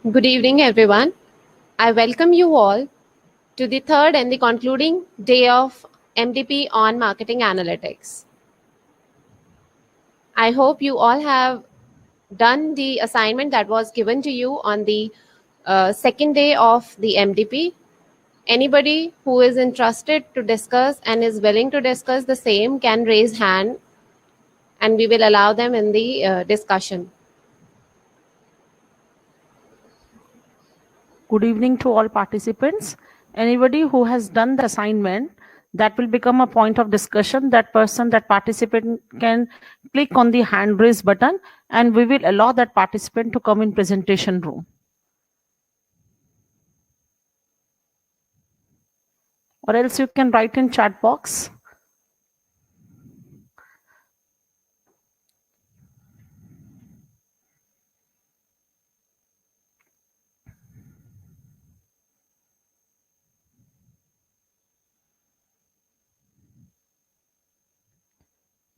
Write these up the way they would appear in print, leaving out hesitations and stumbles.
Good evening, everyone. I welcome you all to the third and the concluding day of MDP on Marketing Analytics. I hope you all have done the assignment that was given to you on the second day of the MDP. Anybody who is interested to discuss and is willing to discuss the same can raise hand and we will allow them in the discussion. Good evening to all participants. Anybody who has done the assignment, that will become a point of discussion. That person, that participant can click on the hand raise button and we will allow that participant to come in presentation room. Or else you can write in chat box.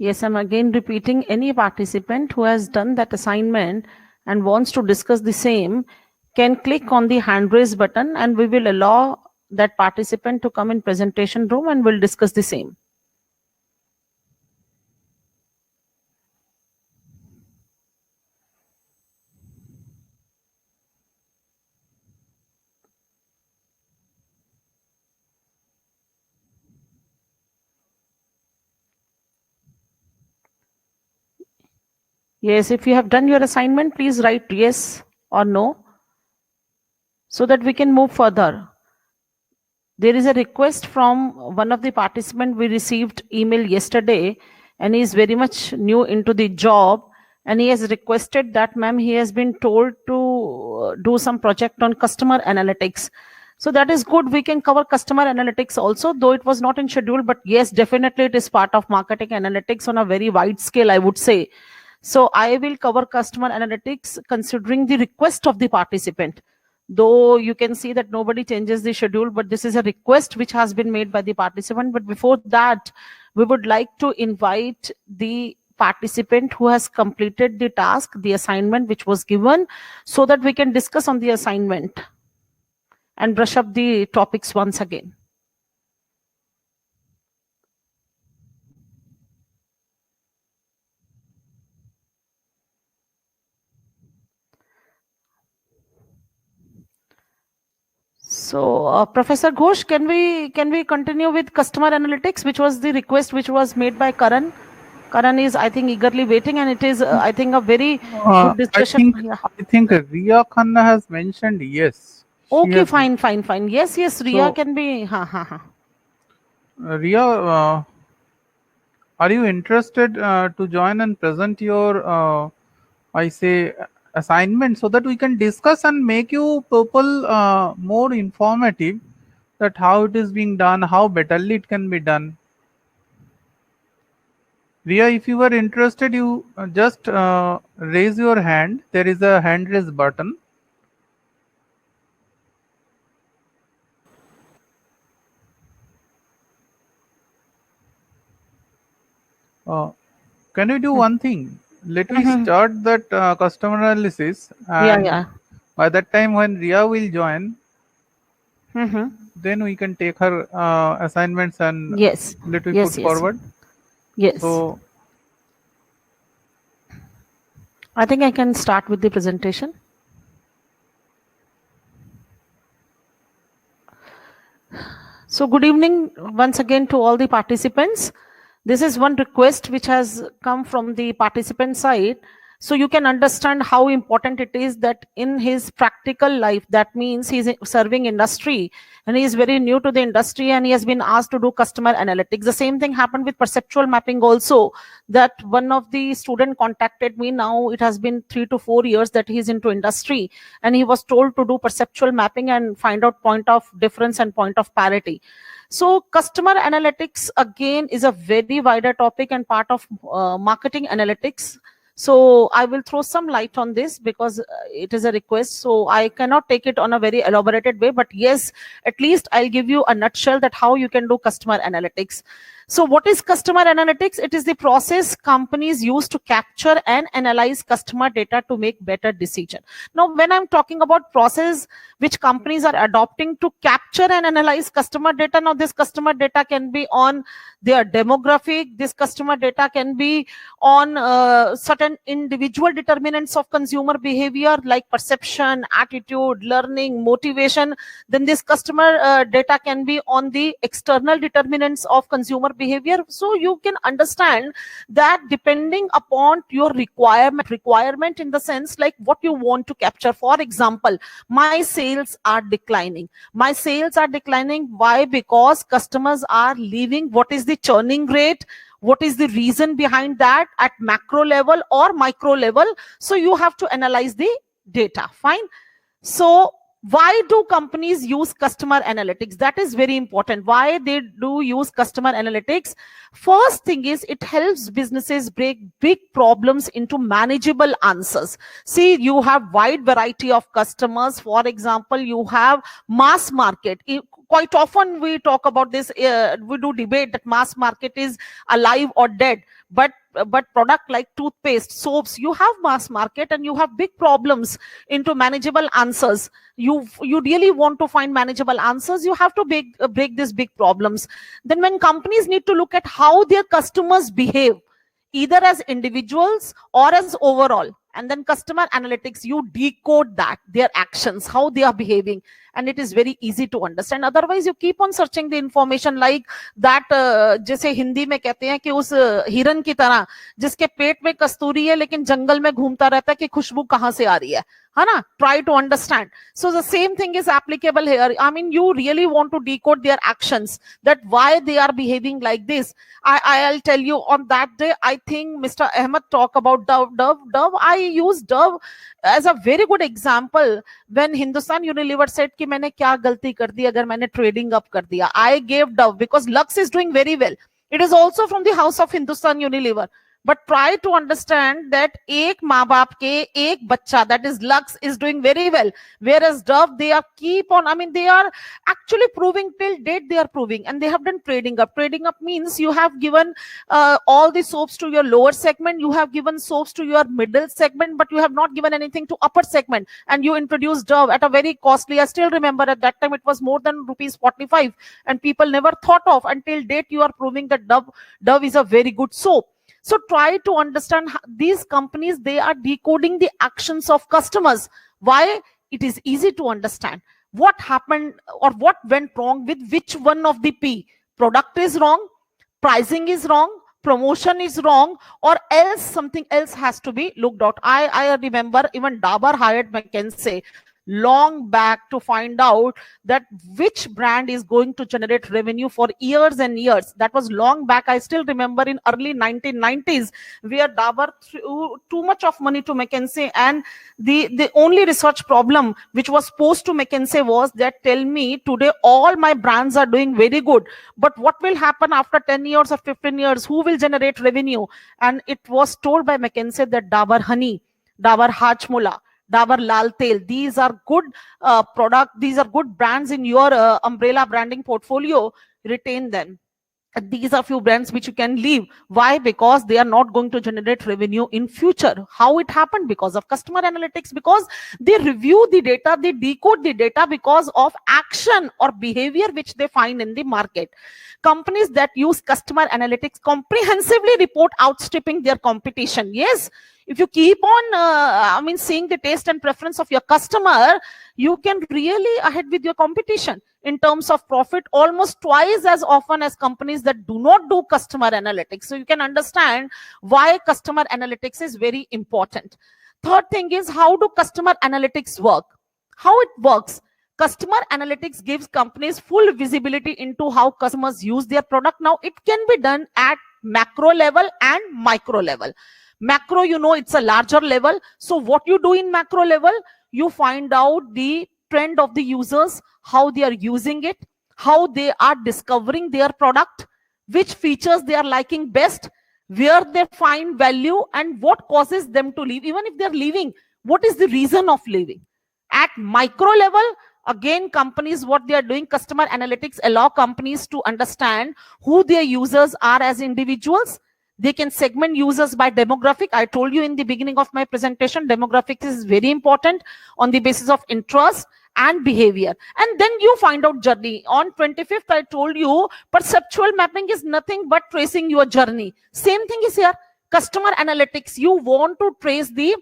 Yes, I'm again repeating, any participant who has done that assignment and wants to discuss the same can click on the hand raise button and we will allow that participant to come in presentation room and we'll discuss the same. Yes, if you have done your assignment, please write yes or no so that we can move further. There is a request from one of the participants. We received email yesterday and he is very much new into the job and he has requested that, ma'am, he has been told to do some project on customer analytics. So that is good. We can cover customer analytics also, though it was not in schedule, but yes, definitely it is part of marketing analytics on a very wide scale, I would say. So I will cover customer analytics considering the request of the participant. Though you can see that nobody changes the schedule, but this is a request which has been made by the participant. But before that, we would like to invite the participant who has completed the task, the assignment which was given, so that we can discuss on the assignment and brush up the topics once again. So, Professor Ghosh, can we continue with customer analytics, which was the request which was made by Karan? Karan is, I think, eagerly waiting, and it is, I think, a very good discussion. I think Riya Khanna has mentioned yes. Okay, fine. Yes, Riya So, can be. Riya, are you interested to join and present your, assignment so that we can discuss and make you people more informative that how it is being done, how betterly it can be done. Riya, if you are interested, you just raise your hand. There is a hand raise button. Can we do one thing? Let me start that customer analysis. And by that time, when Riya will join, then we can take her assignments and let me put forward. Yes. So, I think I can start with the presentation. So good evening once again to all the participants. This is one request which has come from the participant side. So you can understand how important it is that in his practical life, that means he's serving industry and he is very new to the industry and he has been asked to do customer analytics. The same thing happened with perceptual mapping also, that one of the student contacted me. Now it has been 3 to 4 years that he's into industry and he was told to do perceptual mapping and find out point of difference and point of parity. So customer analytics again is a very wider topic and part of marketing analytics. So I will throw some light on this because it is a request. So I cannot take it on a very elaborated way, but yes, at least I'll give you a nutshell that how you can do customer analytics. So what is customer analytics? It is the process companies use to capture and analyze customer data to make better decision. Now, when I'm talking about process which companies are adopting to capture and analyze customer data, now this customer data can be on their demographic, this customer data can be on certain individual determinants of consumer behavior like perception, attitude, learning, motivation. Then this customer data can be on the external determinants of consumer behavior. So you can understand that depending upon your requirement in the sense like what you want to capture. For example, my sales are declining. My sales are declining. Why? Because customers are leaving. What is the churning rate? What is the reason behind that at macro level or micro level? So you have to analyze the data. Fine. So why do companies use customer analytics? That is very important. Why they do use customer analytics? First thing is it helps businesses break big problems into manageable answers. See, you have wide variety of customers. For example, you have mass market. Quite often we talk about this, we do debate that mass market is alive or dead. But product like toothpaste, soaps, you have mass market and you have big problems into manageable answers. You really want to find manageable answers, you have to break these big problems. Then when companies need to look at how their customers behave, either as individuals or as overall, and then customer analytics, you decode that, their actions, how they are behaving, and it is very easy to understand. Otherwise you keep on searching the information like that, जैसे हिंदी में कहते हैं कि उस हिरन की तरह जिसके पेट में कस्तूरी है लेकिन जंगल में घूमता रहता है कि खुशबू कहां से आ रही है ना? Try to understand. So the same thing is applicable here. I mean, you really want to decode their actions, that why they are behaving like this. I'll tell you, on that day, I think Mr. Ahmed talked about Dove. I use Dove as a very good example when Hindustan Unilever said कि मैंने क्या गलती कर दी अगर मैंने trading up कर दिया. I gave Dove because Lux is doing very well. It is also from the house of Hindustan Unilever. But try to understand that एक माँ बाप के एक बच्चा, that is Lux, is doing very well, whereas Dove, they are keep on, I mean, they are actually proving till date, they are proving, and they have done trading up. Trading up means you have given all the soaps to your lower segment, you have given soaps to your middle segment, but you have not given anything to upper segment, and you introduced Dove at a very costly, I still remember at that time it was more than ₹45, and people never thought of. Until date you are proving that Dove is a very good soap. So try to understand these companies, they are decoding the actions of customers. Why? It is easy to understand what happened or what went wrong with which one of the P. Product is wrong, pricing is wrong, promotion is wrong, or else something else has to be looked out. I remember even Dabur hired McKinsey long back to find out that which brand is going to generate revenue for years and years. That was long back. I still remember in early 1990s where Dabur threw too much of money to McKinsey, and the only research problem which was posed to McKinsey was that, tell me today all my brands are doing very good, but what will happen after 10 years or 15 years? Who will generate revenue? And it was told by McKinsey that Dabur Honey, Dabur Hajmola, Dabur Lal Tel, these are good these are good brands in your umbrella branding portfolio. Retain them. These are few brands which you can leave. Why? Because they are not going to generate revenue in future. How it happened? Because of customer analytics, because they review the data, they decode the data because of action or behavior which they find in the market. Companies that use customer analytics comprehensively report outstripping their competition. Yes, if you keep on seeing the taste and preference of your customer, you can really ahead with your competition in terms of profit almost twice as often as companies that do not do customer analytics. So you can understand why customer analytics is very important. Third thing is, how do customer analytics work? How it works? Customer analytics gives companies full visibility into how customers use their product. Now it can be done at macro level and micro level. Macro, you know, it's a larger level. So what you do in macro level, you find out the trend of the users, how they are using it, how they are discovering their product, which features they are liking best, where they find value and what causes them to leave. Even if they're leaving, what is the reason of leaving? At micro level, again, companies, what they are doing, customer analytics allow companies to understand who their users are as individuals. They can segment users by demographic. I told you in the beginning of my presentation, demographics is very important on the basis of interest and behavior. And then you find out journey. On 25th, I told you perceptual mapping is nothing but tracing your journey. Same thing is here. Customer analytics, you want to trace the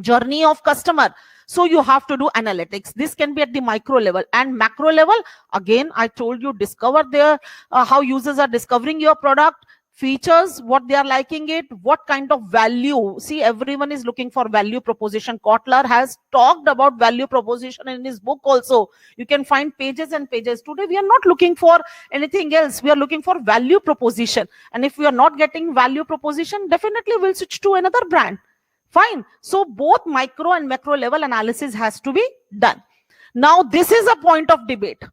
journey of customer. So you have to do analytics. This can be at the micro level and macro level. Again, I told you, discover their how users are discovering your product, features, what they are liking it, what kind of value. See, everyone is looking for value proposition. Kotler has talked about value proposition in his book also. You can find pages and pages. Today, we are not looking for anything else. We are looking for value proposition. And if we are not getting value proposition, definitely we'll switch to another brand. Fine. So both micro and macro level analysis has to be done. Now, this is a point of debate.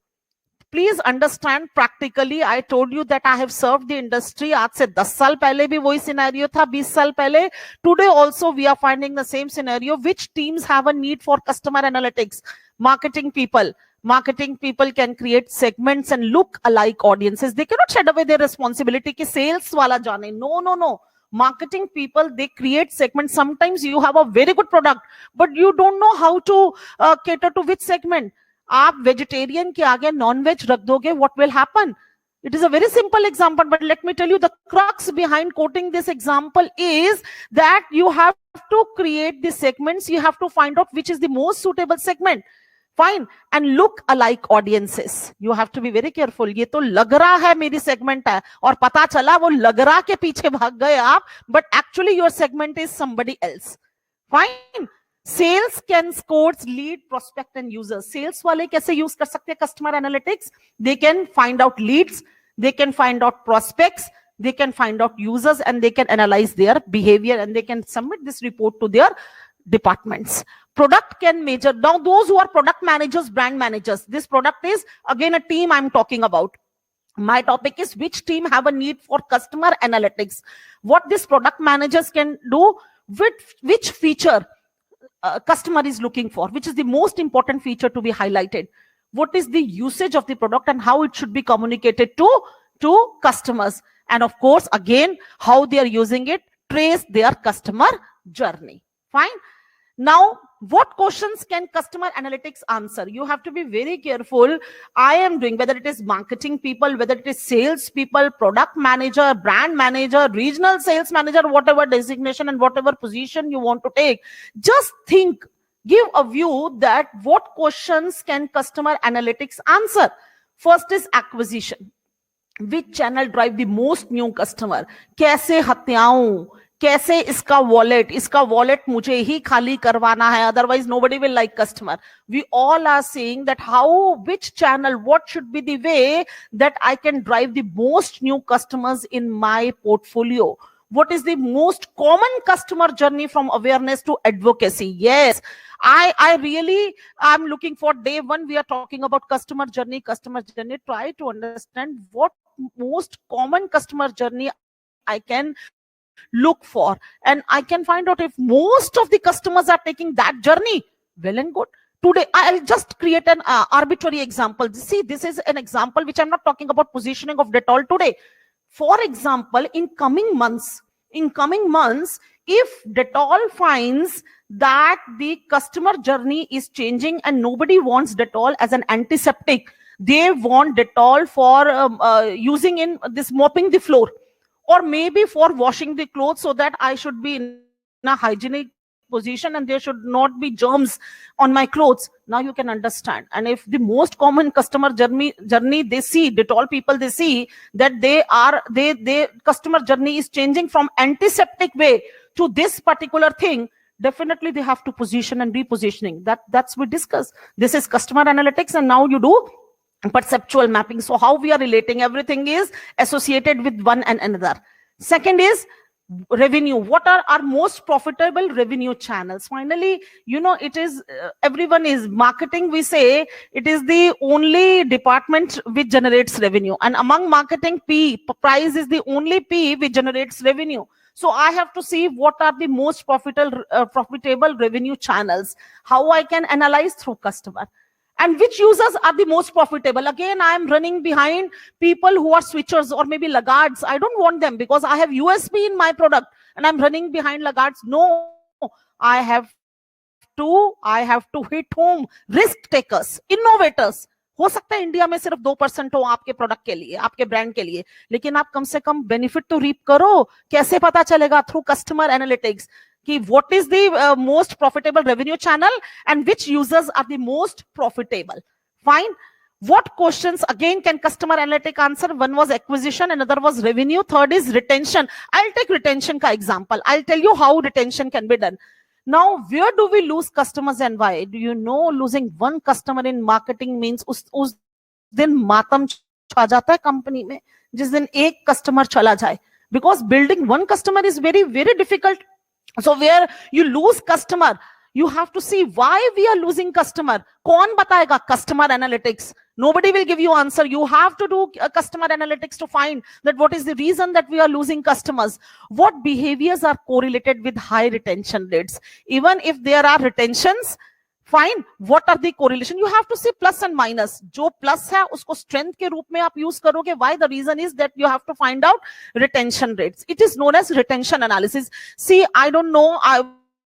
Please understand practically. I told you that I have served the industry. आज से 10 साल पहले भी वही scenario था, 20 साल पहले. Today also we are finding the same scenario. Which teams have a need for customer analytics? Marketing people. Marketing people can create segments and look-alike audiences. They cannot shed away their responsibility कि sales वाला जाने. No. Marketing people, they create segments. Sometimes you have a very good product, but you don't know how to cater to which segment. आप vegetarian के आगे non veg रख दोगे, what will happen? It is a very simple example, but let me tell you, the crux behind quoting this example is that you have to create the segments. You have to find out which is the most suitable segment. Fine. And look alike audiences. You have to be very careful. ये तो लग रहा है मेरी segment है और पता चला वो लग रहा के पीछे भाग गए आप, but actually your segment is somebody else. Fine. Sales can score lead, prospect and users. Sales वाले कैसे use कर सकते हैं customer analytics? They can find out leads, they can find out prospects, they can find out users, and they can analyze their behavior, and they can submit this report to their departments. Product can measure. Now, those who are product managers, brand managers, this product is again a team I'm talking about. My topic is which team have a need for customer analytics. What these product managers can do, which feature customer is looking for, which is the most important feature to be highlighted. What is the usage of the product and how it should be communicated to customers. And of course, again, how they are using it, trace their customer journey. Fine. Now, what questions can customer analytics answer? You have to be very careful. I am doing, whether it is marketing people, whether it is sales people, product manager, brand manager, regional sales manager, whatever designation and whatever position you want to take, just think, give a view that what questions can customer analytics answer. First is acquisition. Which channel drive the most new customer? कैसे हत्याऊं? कैसे इसका wallet मुझे ही खाली करवाना है, otherwise nobody will like customer. We all are saying that which channel, what should be the way that I can drive the most new customers in my portfolio? What is the most common customer journey from awareness to advocacy? Yes, I'm looking for day one. We are talking about customer journey. Try to understand what most common customer journey I can look for, and I can find out if most of the customers are taking that journey. Well and good. Today, I'll just create an arbitrary example. See, this is an example which I'm not talking about positioning of Dettol today. For example, in coming months, if Dettol finds that the customer journey is changing and nobody wants Dettol as an antiseptic, they want Dettol for using in this mopping the floor, or maybe for washing the clothes, so that I should be in a hygienic position and there should not be germs on my clothes. Now you can understand. And if the most common customer journey they see, Dettol people, they see that their customer journey is changing from antiseptic way to this particular thing, definitely they have to position and repositioning. That's we discuss. This is customer analytics, and now you do perceptual mapping. So how we are relating, everything is associated with one and another. Second is revenue. What are our most profitable revenue channels? Finally, it is everyone is marketing. We say it is the only department which generates revenue, and among marketing, price is the only P which generates revenue. So I have to see what are the most profitable revenue channels, how I can analyze through customer, and which users are the most profitable. Again, I am running behind people who are switchers or maybe laggards. I don't want them because I have USP in my product and I'm running behind laggards. No, I have to hit home risk takers, innovators. हो सकता है India में सिर्फ 2% हो आपके product के लिए, आपके ब्रांड के लिए, लेकिन आप कम से कम बेनिफिट तो रीप करो. कैसे पता चलेगा? थ्रू कस्टमर एनालिटिक्स कि what is the most profitable revenue channel and which users are the most profitable. Fine. What questions again can customer analytic answer? One was acquisition, another was revenue, third is retention. I'll take retention ka example. I'll tell you how retention can be done. Now, where do we lose customers and why? Do you know losing one customer in marketing means us दिन मातम छा जाता है company में जिस दिन एक customer चला जाए, because building one customer is very, very difficult. So where you lose customer, you have to see why we are losing customer. कौन बताएगा? Customer analytics. Nobody will give you answer. You have to do customer analytics to find that what is the reason that we are losing customers. What behaviors are correlated with high retention rates? Even if there are retentions, fine. What are the correlation? You have to see plus and minus. जो plus है उसको strength के रूप में आप use करोगे. Why? The reason is that you have to find out retention rates. It is known as retention analysis. See, I don't know.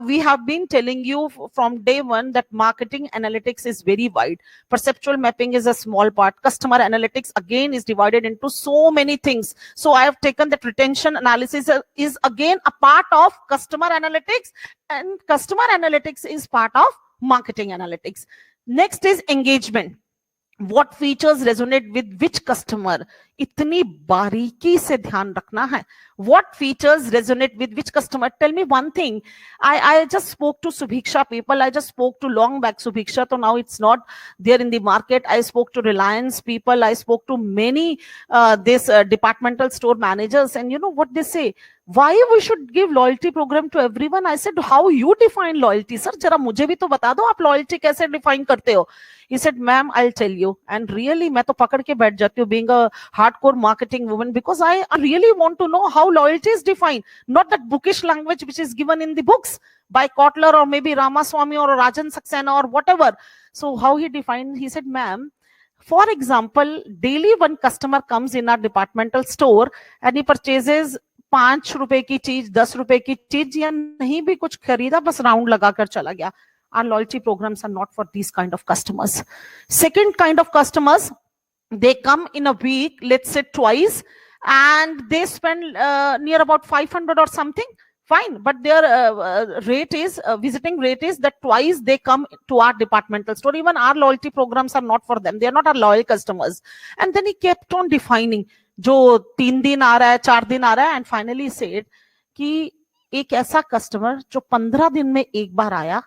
We have been telling you from day one that marketing analytics is very wide. Perceptual mapping is a small part. Customer analytics again is divided into so many things. So I have taken that retention analysis is again a part of customer analytics, and customer analytics is part of marketing analytics. Next is engagement. What features resonate with which customer? इतनी बारीकी से ध्यान रखना है. What features resonate with which customer? Tell me one thing. I just spoke to Subhiksha people. I just spoke to long back Subhiksha. So now it's not there in the market. I spoke to Reliance people. I spoke to many departmental store managers. And you know what they say? Why we should give loyalty program to everyone? I said, how you define loyalty? Sir, जरा मुझे भी तो बता दो आप loyalty कैसे define करते हो? He said, ma'am, I'll tell you. And really, मैं तो पकड़ के बैठ जाती हूँ being a hardcore marketing woman, because I really want to know how loyalty is defined, not that bookish language which is given in the books by Kotler or maybe Ramaswamy or Rajan Saxena or whatever. So how he defined, he said, ma'am, for example, daily one customer comes in our departmental store and he purchases 5 रुपए की चीज, 10 रुपए की चीज, या नहीं भी कुछ खरीदा, बस राउंड लगाकर चला गया. Our loyalty programs are not for these kind of customers. Second kind of customers, they come in a week, let's say twice, and they spend near about 500 or something. Fine, but their rate is visiting rate is that twice they come to our departmental store. Even our loyalty programs are not for them. They are not our loyal customers. And then he kept on defining जो 3 दिन आ रहा है, 4 दिन आ रहा है, and finally said कि एक ऐसा कस्टमर जो 15 दिन में एक बार आया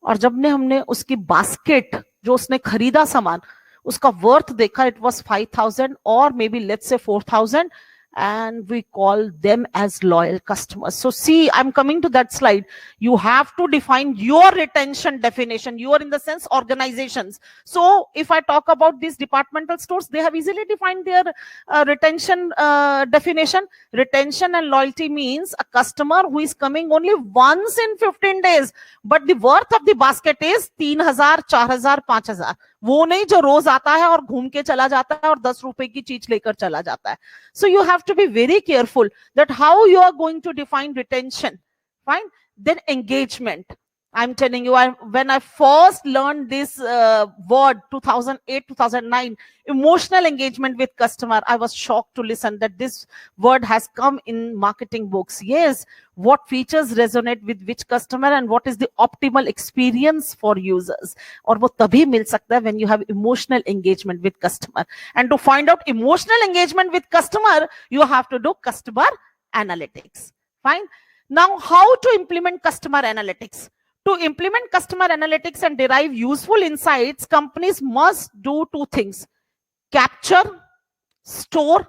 और जब ने हमने उसकी बास्केट जो उसने खरीदा सामान उसका वर्थ देखा, it was 5,000 or maybe let's say 4,000, and we call them as loyal customers. So see, I'm coming to that slide. You have to define your retention definition. You are in the sense organizations. So if I talk about these departmental stores, they have easily defined their retention definition. Retention and loyalty means a customer who is coming only once in 15 days, but the worth of the basket is 3,000, 4,000, 5,000. वो नहीं जो रोज आता है और घूम के चला जाता है और 10 रुपए की चीज लेकर चला जाता है. So you have to be very careful that how you are going to define retention. Fine. Then engagement. I'm telling you, when I first learned this word 2008, 2009, emotional engagement with customer, I was shocked to listen that this word has come in marketing books. Yes, what features resonate with which customer and what is the optimal experience for users. और वो तभी मिल सकता है when you have emotional engagement with customer. And to find out emotional engagement with customer, you have to do customer analytics. Fine. Now, how to implement customer analytics? To implement customer analytics and derive useful insights, companies must do 2 things: capture, store,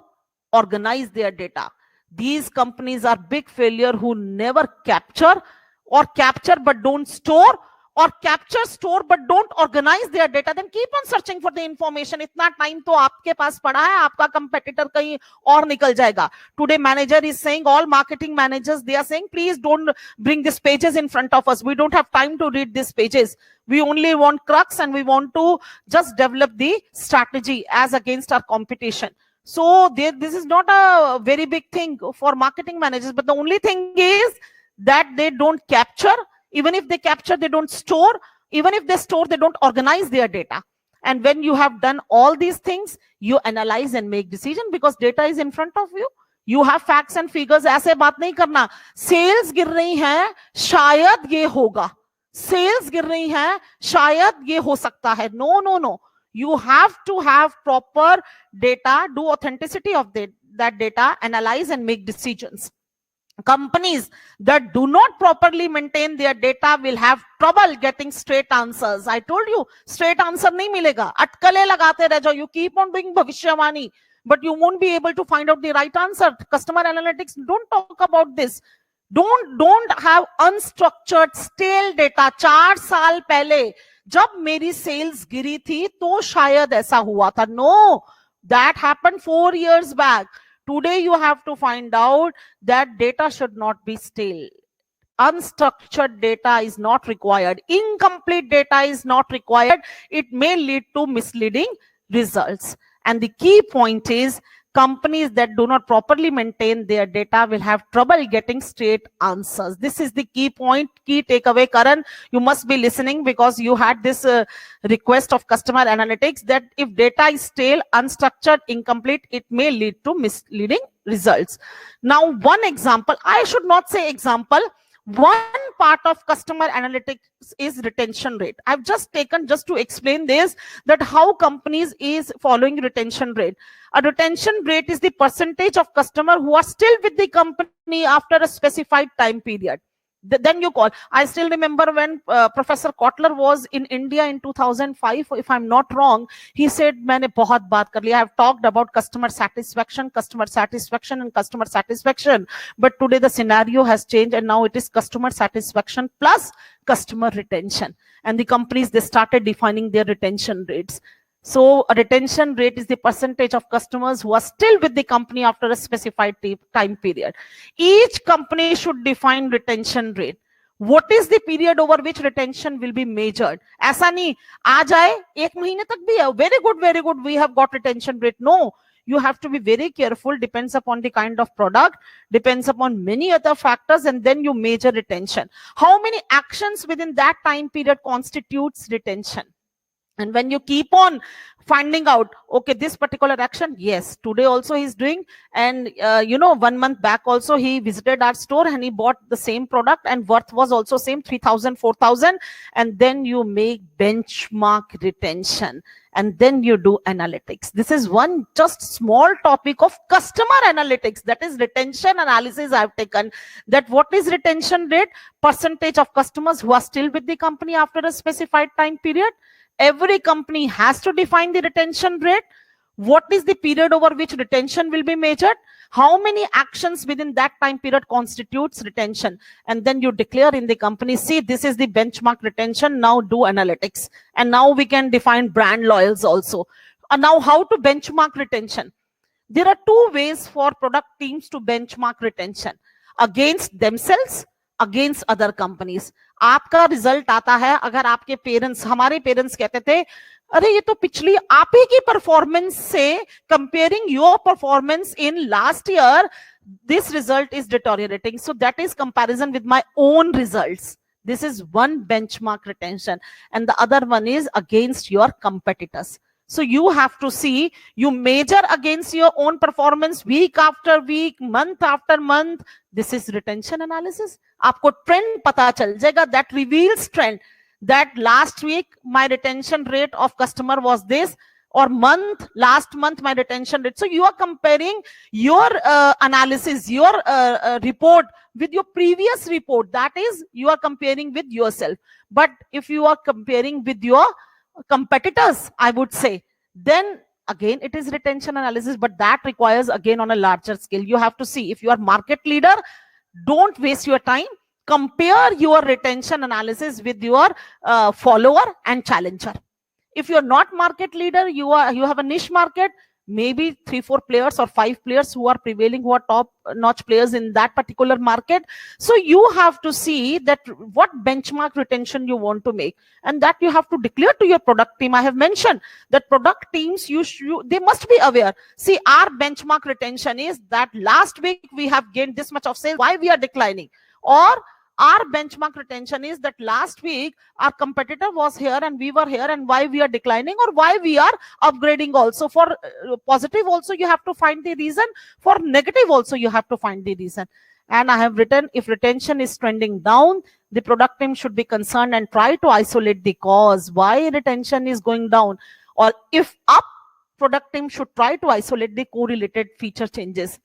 organize their data. These companies are big failure who never capture or capture but don't store, or capture, store but don't organize their data, then keep on searching for the information. इतना time तो आपके पास पड़ा है, आपका competitor कहीं और निकल जाएगा. Today manager is saying, all marketing managers, they are saying, please don't bring these pages in front of us. We don't have time to read these pages. We only want crux and we want to just develop the strategy as against our competition. So this is not a very big thing for marketing managers, but the only thing is that they don't capture. Even if they capture, they don't store. Even if they store, they don't organize their data. And when you have done all these things, you analyze and make decision because data is in front of you. You have facts and figures. ऐसे बात नहीं करना. Sales गिर रही हैं, शायद ये होगा. Sales गिर रही हैं, शायद ये हो सकता है. No, no, no. You have to have proper data, do authenticity of that data, analyze and make decisions. Companies that do not properly maintain their data will have trouble getting straight answers. I told you, straight answer nahi milega. Atkale lagate reh jao. You keep on doing bhavishyavani, but you won't be able to find out the right answer. Customer analytics don't talk about this. Don't have unstructured, stale data. 4 साल पहले जब मेरी sales गिरी थी तो शायद ऐसा हुआ था. No, that happened 4 years back. Today you have to find out that data should not be stale. Unstructured data is not required. Incomplete data is not required. It may lead to misleading results. And the key point is, companies that do not properly maintain their data will have trouble getting straight answers. This is the key point, key takeaway. Karan, you must be listening because you had this request of customer analytics that if data is stale, unstructured, incomplete, it may lead to misleading results. Now, one example, I should not say example, one part of customer analytics is retention rate. I've just taken just to explain this, that how companies is following retention rate. A retention rate is the percentage of customer who are still with the company after a specified time period. Then you call. I still remember when Professor Kotler was in India in 2005, if I'm not wrong, he said, "Maine bahut baat kar liya. I have talked about customer satisfaction, and customer satisfaction. But today the scenario has changed and now it is customer satisfaction plus customer retention." And the companies, they started defining their retention rates. So a retention rate is the percentage of customers who are still with the company after a specified time period. Each company should define retention rate. What is the period over which retention will be measured? ऐसा नहीं आ जाए एक महीने तक भी है, very good, we have got retention rate. No, you have to be very careful. Depends upon the kind of product, depends upon many other factors, and then you measure retention. How many actions within that time period constitutes retention? And when you keep on finding out, okay, this particular action, yes, today also he's doing. And, 1 month back also he visited our store and he bought the same product and worth was also same, 3,000, 4,000. And then you make benchmark retention and then you do analytics. This is one just small topic of customer analytics. That is retention analysis I've taken. That what is retention rate? Percentage of customers who are still with the company after a specified time period. Every company has to define the retention rate. What is the period over which retention will be measured? How many actions within that time period constitutes retention? And then you declare in the company, see, this is the benchmark retention. Now do analytics. And now we can define brand loyals also. And now how to benchmark retention? There are 2 ways for product teams to benchmark retention. Against themselves, against other companies. आपका result आता है अगर आपके parents, हमारे parents कहते थे, अरे ये तो पिछली आप ही की परफॉर्मेंस से comparing your performance in last year, this result is deteriorating, so that is comparison with my own results. This is one benchmark retention, and the other one is against your competitors. So you have to see, you measure against your own performance week after week, month after month. This is retention analysis. आपको trend पता चल जाएगा, that reveals trend. That last week my retention rate of customer was this, or last month my retention rate. So you are comparing your analysis, your report with your previous report. That is, you are comparing with yourself. But if you are comparing with your competitors, I would say, then again it is retention analysis, but that requires again on a larger scale. You have to see if you are market leader, don't waste your time. Compare your retention analysis with your follower and challenger. If you're not market leader, you have a niche market, maybe 3-4 players or 5 players who are prevailing, who are top notch players in that particular market. So you have to see that what benchmark retention you want to make, and that you have to declare to your product team. I have mentioned that product teams, they must be aware. See, our benchmark retention is that last week we have gained this much of sales, why we are declining? Or our benchmark retention is that last week our competitor was here and we were here, and why we are declining, or why we are upgrading. Also for positive also you have to find the reason, for negative also you have to find the reason. And I have written, if retention is trending down, the product team should be concerned and try to isolate the cause why retention is going down, or if up, product team should try to isolate the correlated feature changes.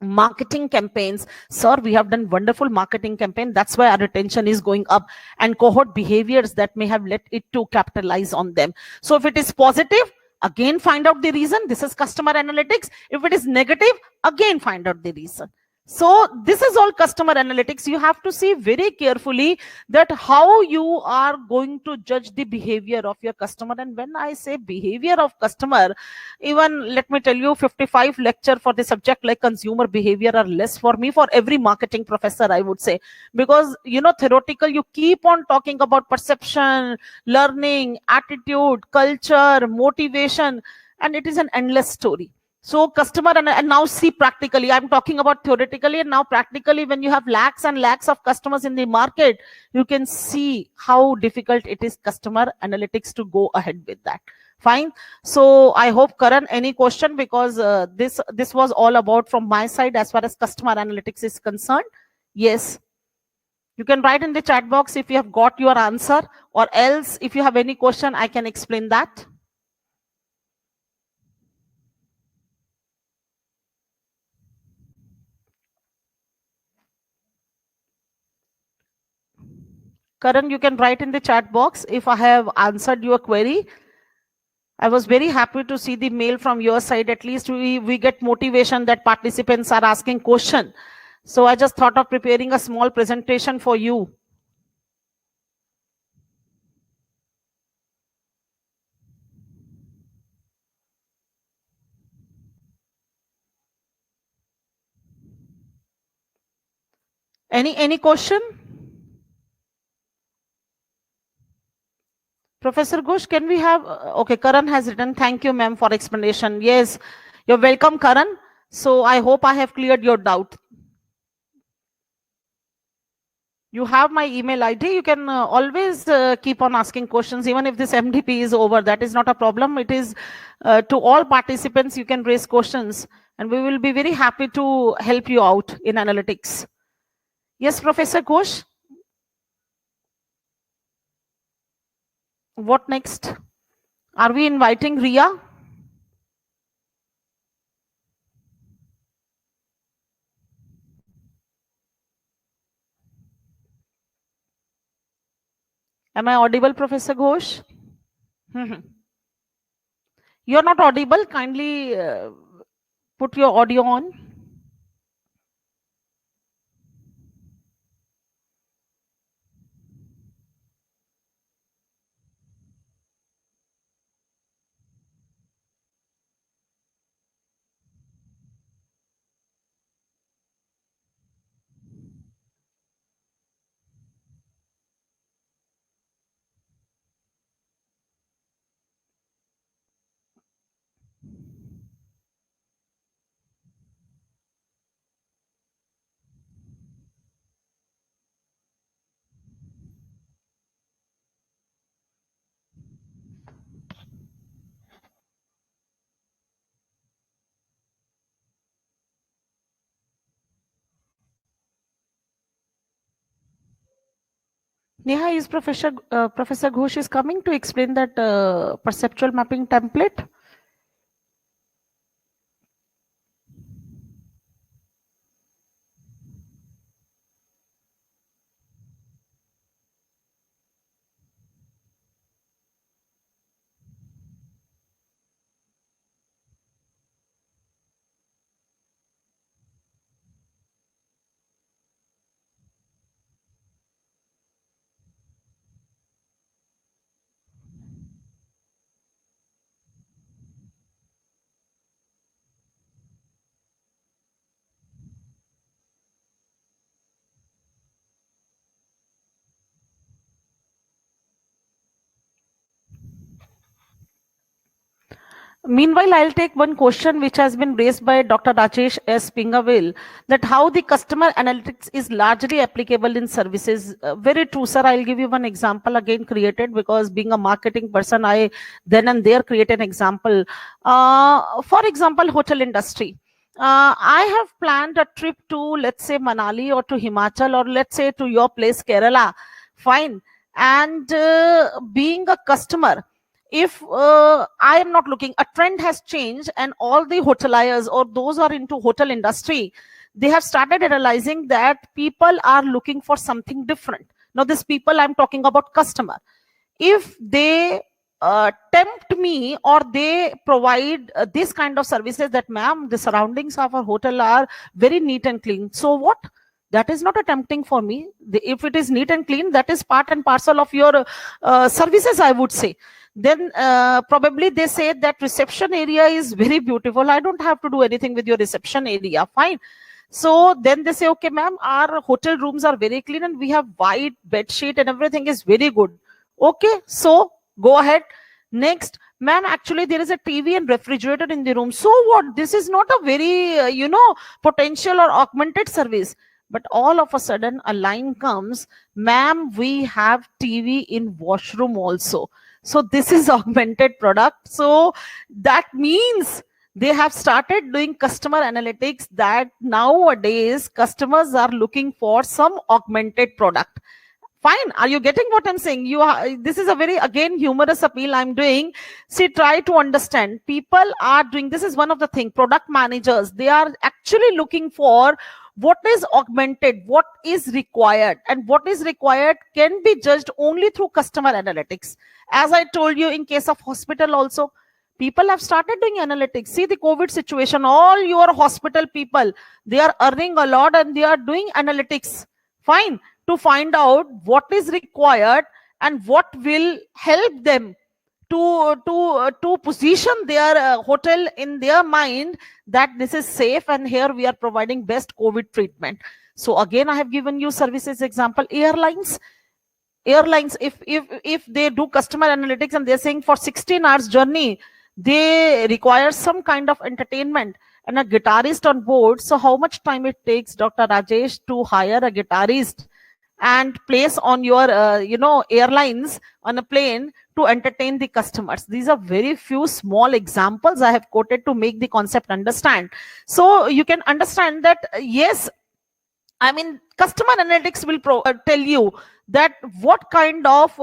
Marketing campaigns, sir, we have done wonderful marketing campaign, that's why our retention is going up, and cohort behaviors that may have led it to capitalize on them. So if it is positive, again find out the reason. This is customer analytics. If it is negative, again find out the reason. So this is all customer analytics. You have to see very carefully that how you are going to judge the behavior of your customer. And when I say behavior of customer, even let me tell you, 55 lecture for the subject like consumer behavior are less for me, for every marketing professor, I would say. Because, you know, theoretical, you keep on talking about perception, learning, attitude, culture, motivation, and it is an endless story. So customer, and now see practically, I'm talking about theoretically, and now practically, when you have lakhs and lakhs of customers in the market, you can see how difficult it is customer analytics to go ahead with that. Fine. So I hope, Karan, any question, because this was all about from my side as far as customer analytics is concerned. Yes. You can write in the chat box if you have got your answer, or else if you have any question, I can explain that. Karan, you can write in the chat box if I have answered your query. I was very happy to see the mail from your side. At least we get motivation that participants are asking question. So I just thought of preparing a small presentation for you. Any question? Professor Ghosh, can we have, okay, Karan has written, thank you, ma'am, for explanation. Yes, you're welcome, Karan. So I hope I have cleared your doubt. You have my email ID. You can always keep on asking questions, even if this MDP is over. That is not a problem. It is to all participants, you can raise questions, and we will be very happy to help you out in analytics. Yes, Professor Ghosh. What next? Are we inviting Ria? Am I audible, Professor Ghosh? You're not audible. Kindly put your audio on. Neha, is Professor Ghosh is coming to explain that perceptual mapping template? Meanwhile, I'll take one question which has been raised by Dr. Rajesh S. Pingavil, that how the customer analytics is largely applicable in services. Very true, sir. I'll give you one example again created, because being a marketing person, I then and there create an example. For example, hotel industry. I have planned a trip to, let's say, Manali or to Himachal, or let's say to your place, Kerala. Fine. And being a customer, if I am not looking, a trend has changed, and all the hoteliers or those who are into hotel industry, they have started realizing that people are looking for something different. Now, this people, I'm talking about customer. If they tempt me, or they provide this kind of services, that ma'am, the surroundings of our hotel are very neat and clean, so what? That is not a tempting for me. If it is neat and clean, that is part and parcel of your services, I would say. Then probably they say that reception area is very beautiful, I don't have to do anything with your reception area. Fine. So then they say, okay ma'am, our hotel rooms are very clean and we have white bed sheet and everything is very good. Okay, so go ahead. Next, ma'am, actually there is a TV and refrigerator in the room. So what? This is not a very potential or augmented service. But all of a sudden a line comes, ma'am, we have TV in washroom also. So this is augmented product. So that means they have started doing customer analytics, that nowadays customers are looking for some augmented product. Fine. Are you getting what I'm saying? This is a very, again, humorous appeal I'm doing. See, try to understand. People are doing, this is one of the things, product managers, they are actually looking for what is augmented, what is required, and what is required can be judged only through customer analytics. As I told you, in case of hospital also, people have started doing analytics. See the COVID situation, all your hospital people, they are earning a lot and they are doing analytics. Fine. To find out what is required and what will help them to position their hotel in their mind that this is safe and here we are providing best COVID treatment. So again, I have given you services example. Airlines, if they do customer analytics and they're saying for 16 hours journey, they require some kind of entertainment and a guitarist on board. So how much time it takes, Dr. Rajesh, to hire a guitarist and place on your airlines on a plane to entertain the customers? These are very few small examples I have quoted to make the concept understand. So you can understand that yes, I mean, customer analytics will tell you that what kind of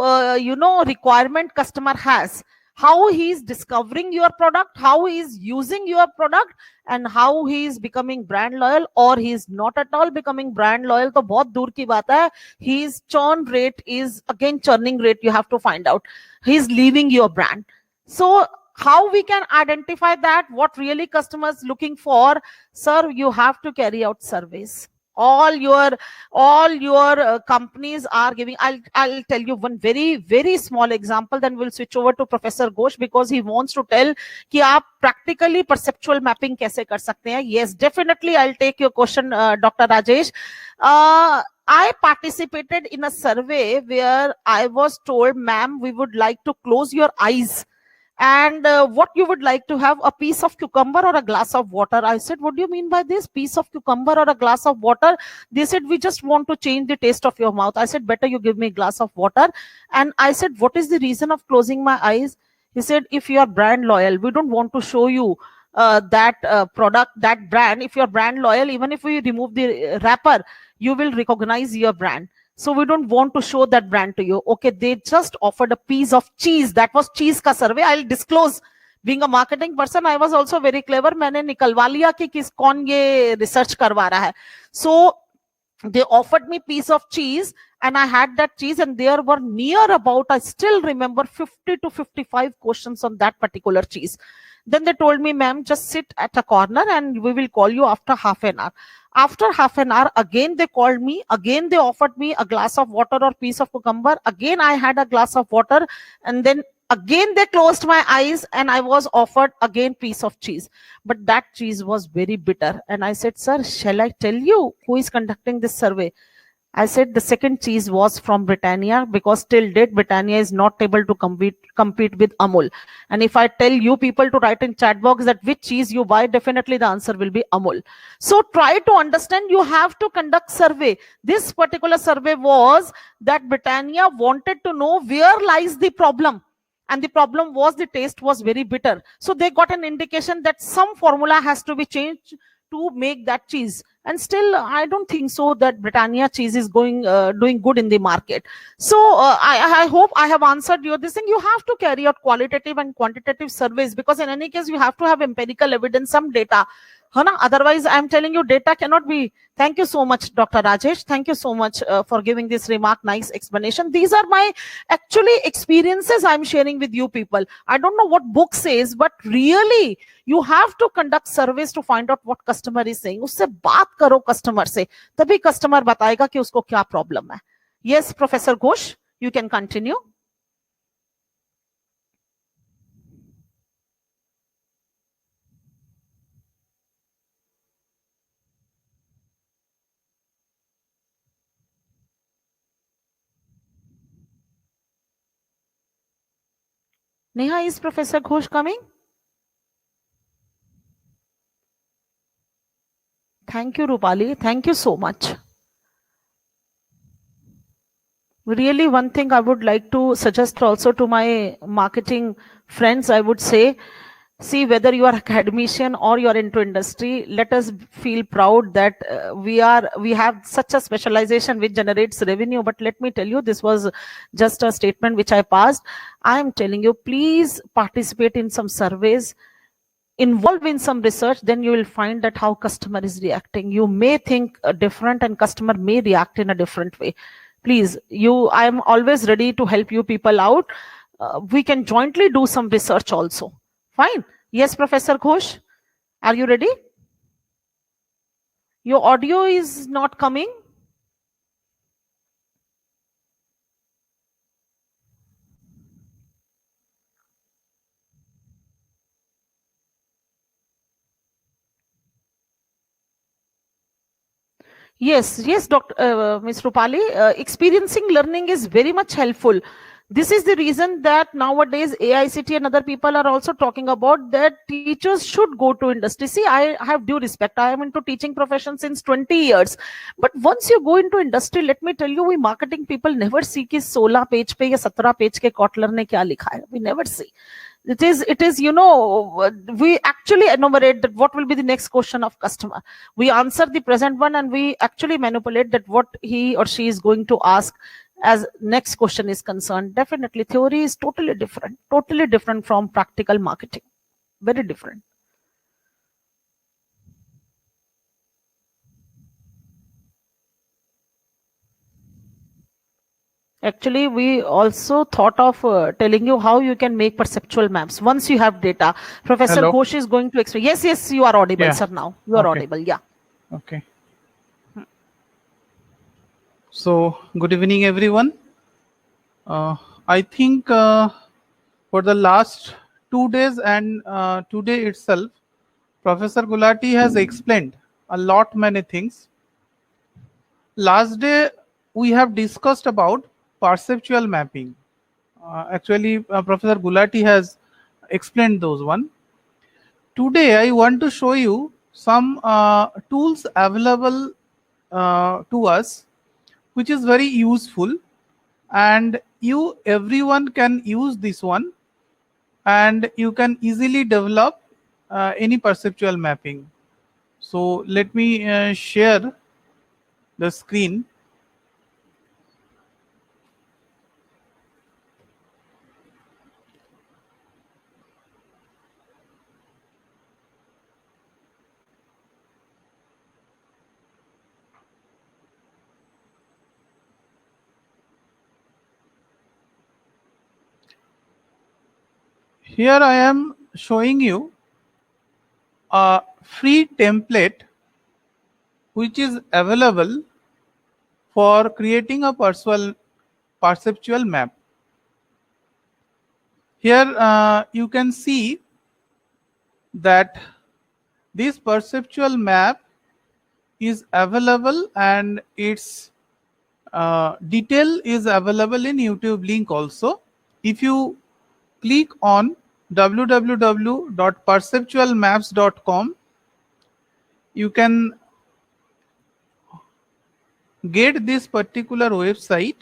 requirement customer has, how he is discovering your product, how he is using your product, and how he is becoming brand loyal, or he is not at all becoming brand loyal. तो बहुत दूर की बात है. His churn rate is, again, churning rate, you have to find out. He is leaving your brand. So how we can identify that, what really customers looking for? Sir, you have to carry out surveys. All your companies are giving. I'll tell you one very, very small example, then we'll switch over to Professor Ghosh, because he wants to tell कि आप practically perceptual mapping कैसे कर सकते हैं. Yes, definitely, I'll take your question, Dr. Rajesh. I participated in a survey where I was told, ma'am, we would like to close your eyes, and what you would like to have, a piece of cucumber or a glass of water. I said, what do you mean by this, piece of cucumber or a glass of water? They said, we just want to change the taste of your mouth. I said, better you give me a glass of water. And I said, what is the reason of closing my eyes? He said, if you are brand loyal, we don't want to show you that product, that brand. If you are brand loyal, even if we remove the wrapper, you will recognize your brand. So we don't want to show that brand to you. Okay, they just offered a piece of cheese. That was cheese ka survey. I'll disclose. Being a marketing person, I was also very clever. मैंने निकलवा लिया कि कौन ये research करवा रहा है. So they offered me piece of cheese, and I had that cheese, and there were near about, I still remember, 50 to 55 questions on that particular cheese. Then they told me, ma'am, just sit at a corner and we will call you after half an hour. After half an hour, again they called me, again they offered me a glass of water or piece of cucumber. Again I had a glass of water, and then again they closed my eyes and I was offered again piece of cheese. But that cheese was very bitter. And I said, sir, shall I tell you who is conducting this survey? I said the second cheese was from Britannia, because till date Britannia is not able to compete with Amul. And if I tell you people to write in chat box that which cheese you buy, definitely the answer will be Amul. So try to understand, you have to conduct survey. This particular survey was that Britannia wanted to know where lies the problem. And the problem was the taste was very bitter. So they got an indication that some formula has to be changed to make that cheese. And still, I don't think so that Britannia cheese is doing good in the market. So I hope I have answered your this thing. You have to carry out qualitative and quantitative surveys, because in any case, you have to have empirical evidence, some data. Otherwise, I'm telling you, data cannot be. Thank you so much, Dr. Rajesh. Thank you so much for giving this remark. Nice explanation. These are my actually experiences I'm sharing with you people. I don't know what book says, but really, you have to conduct surveys to find out what customer is saying. उससे बात करो customer से, तभी customer बताएगा कि उसको क्या problem है. Yes, Professor Ghosh, you can continue. Neha, is Professor Ghosh coming? Thank you, Rupali. Thank you so much. Really, one thing I would like to suggest also to my marketing friends, I would say, see, whether you are academician or you are into industry, let us feel proud that we have such a specialization which generates revenue. But let me tell you, this was just a statement which I passed. I am telling you, please participate in some surveys, involve in some research, then you will find that how customer is reacting. You may think different and customer may react in a different way. Please, I am always ready to help you people out. We can jointly do some research also. Fine. Yes, Professor Ghosh, are you ready? Your audio is not coming. Yes, Dr. Ms. Rupali, experiencing learning is very much helpful. This is the reason that nowadays AICT and other people are also talking about that teachers should go to industry. See, I have due respect. I am into teaching profession since 20 years. But once you go into industry, let me tell you, we marketing people never see कि 16 page पे या 17 page के Kotler ने क्या लिखा है. We never see. It is, we actually enumerate that what will be the next question of customer. We answer the present one and we actually manipulate that what he or she is going to ask as next question is concerned. Definitely theory is totally different from practical marketing. Very different. Actually, we also thought of telling you how you can make perceptual maps once you have data. Professor Ghosh is going to explain. Yes, you are audible, sir, now. You are audible, yeah. Okay. So, good evening, everyone. I think for the last 2 days and today itself, Professor Gulati has explained a lot many things. Last day, we have discussed about perceptual mapping. Actually, Professor Gulati has explained those one. Today, I want to show you some tools available to us, which is very useful, and everyone can use this one, and you can easily develop any perceptual mapping. So let me share the screen. Here I am showing you a free template which is available for creating a perceptual map. Here you can see that this perceptual map is available and it's Detail is available in YouTube link also. If you click on www.perceptualmaps.com, you can get this particular website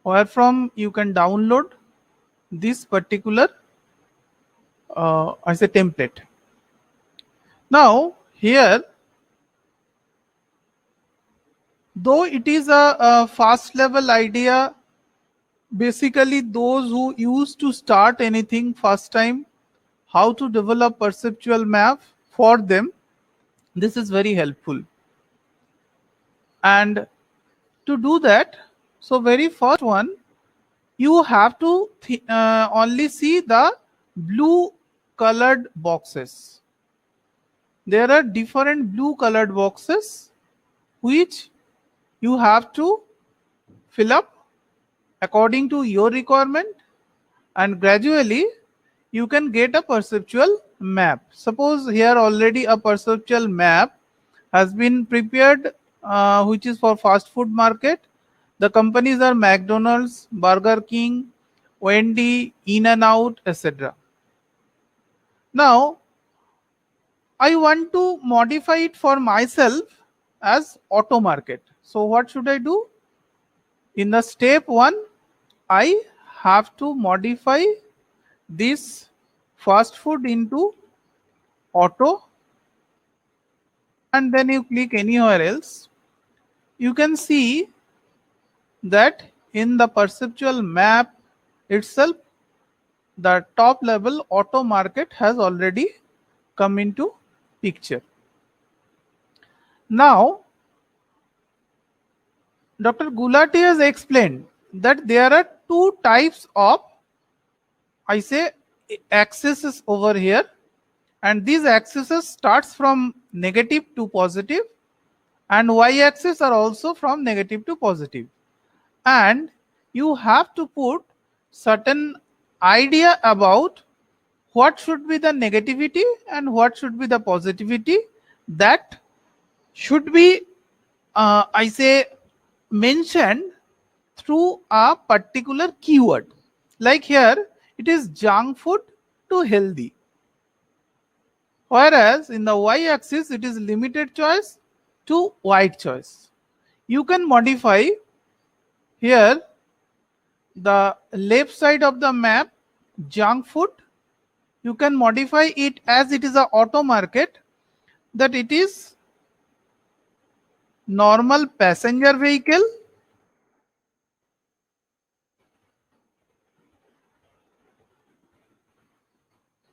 where from you can download this particular as a template. Now here, though it is a fast level idea, basically those who used to start anything first time, how to develop perceptual map, for them this is very helpful. And to do that, so very first one, you have to only see the blue colored boxes. There are different blue colored boxes which you have to fill up according to your requirement, and gradually you can get a perceptual map. Suppose here already a perceptual map has been prepared, which is for fast food market. The companies are McDonald's, Burger King, Wendy, In-N-Out, etc. Now I want to modify it for myself as auto market. So what should I do? In the step 1, I have to modify this fast food into auto, and then you click anywhere else. You can see that in the perceptual map itself, the top level auto market has already come into picture. Now Dr. Gulati has explained that there are two types of, I say, axes over here, and these axes starts from negative to positive, and y-axis are also from negative to positive, and you have to put certain idea about what should be the negativity and what should be the positivity that should be I say mentioned through a particular keyword. Like here it is junk food to healthy, whereas in the y-axis it is limited choice to wide choice. You can modify here the left side of the map, junk food, you can modify it as it is a auto market, that it is normal passenger vehicle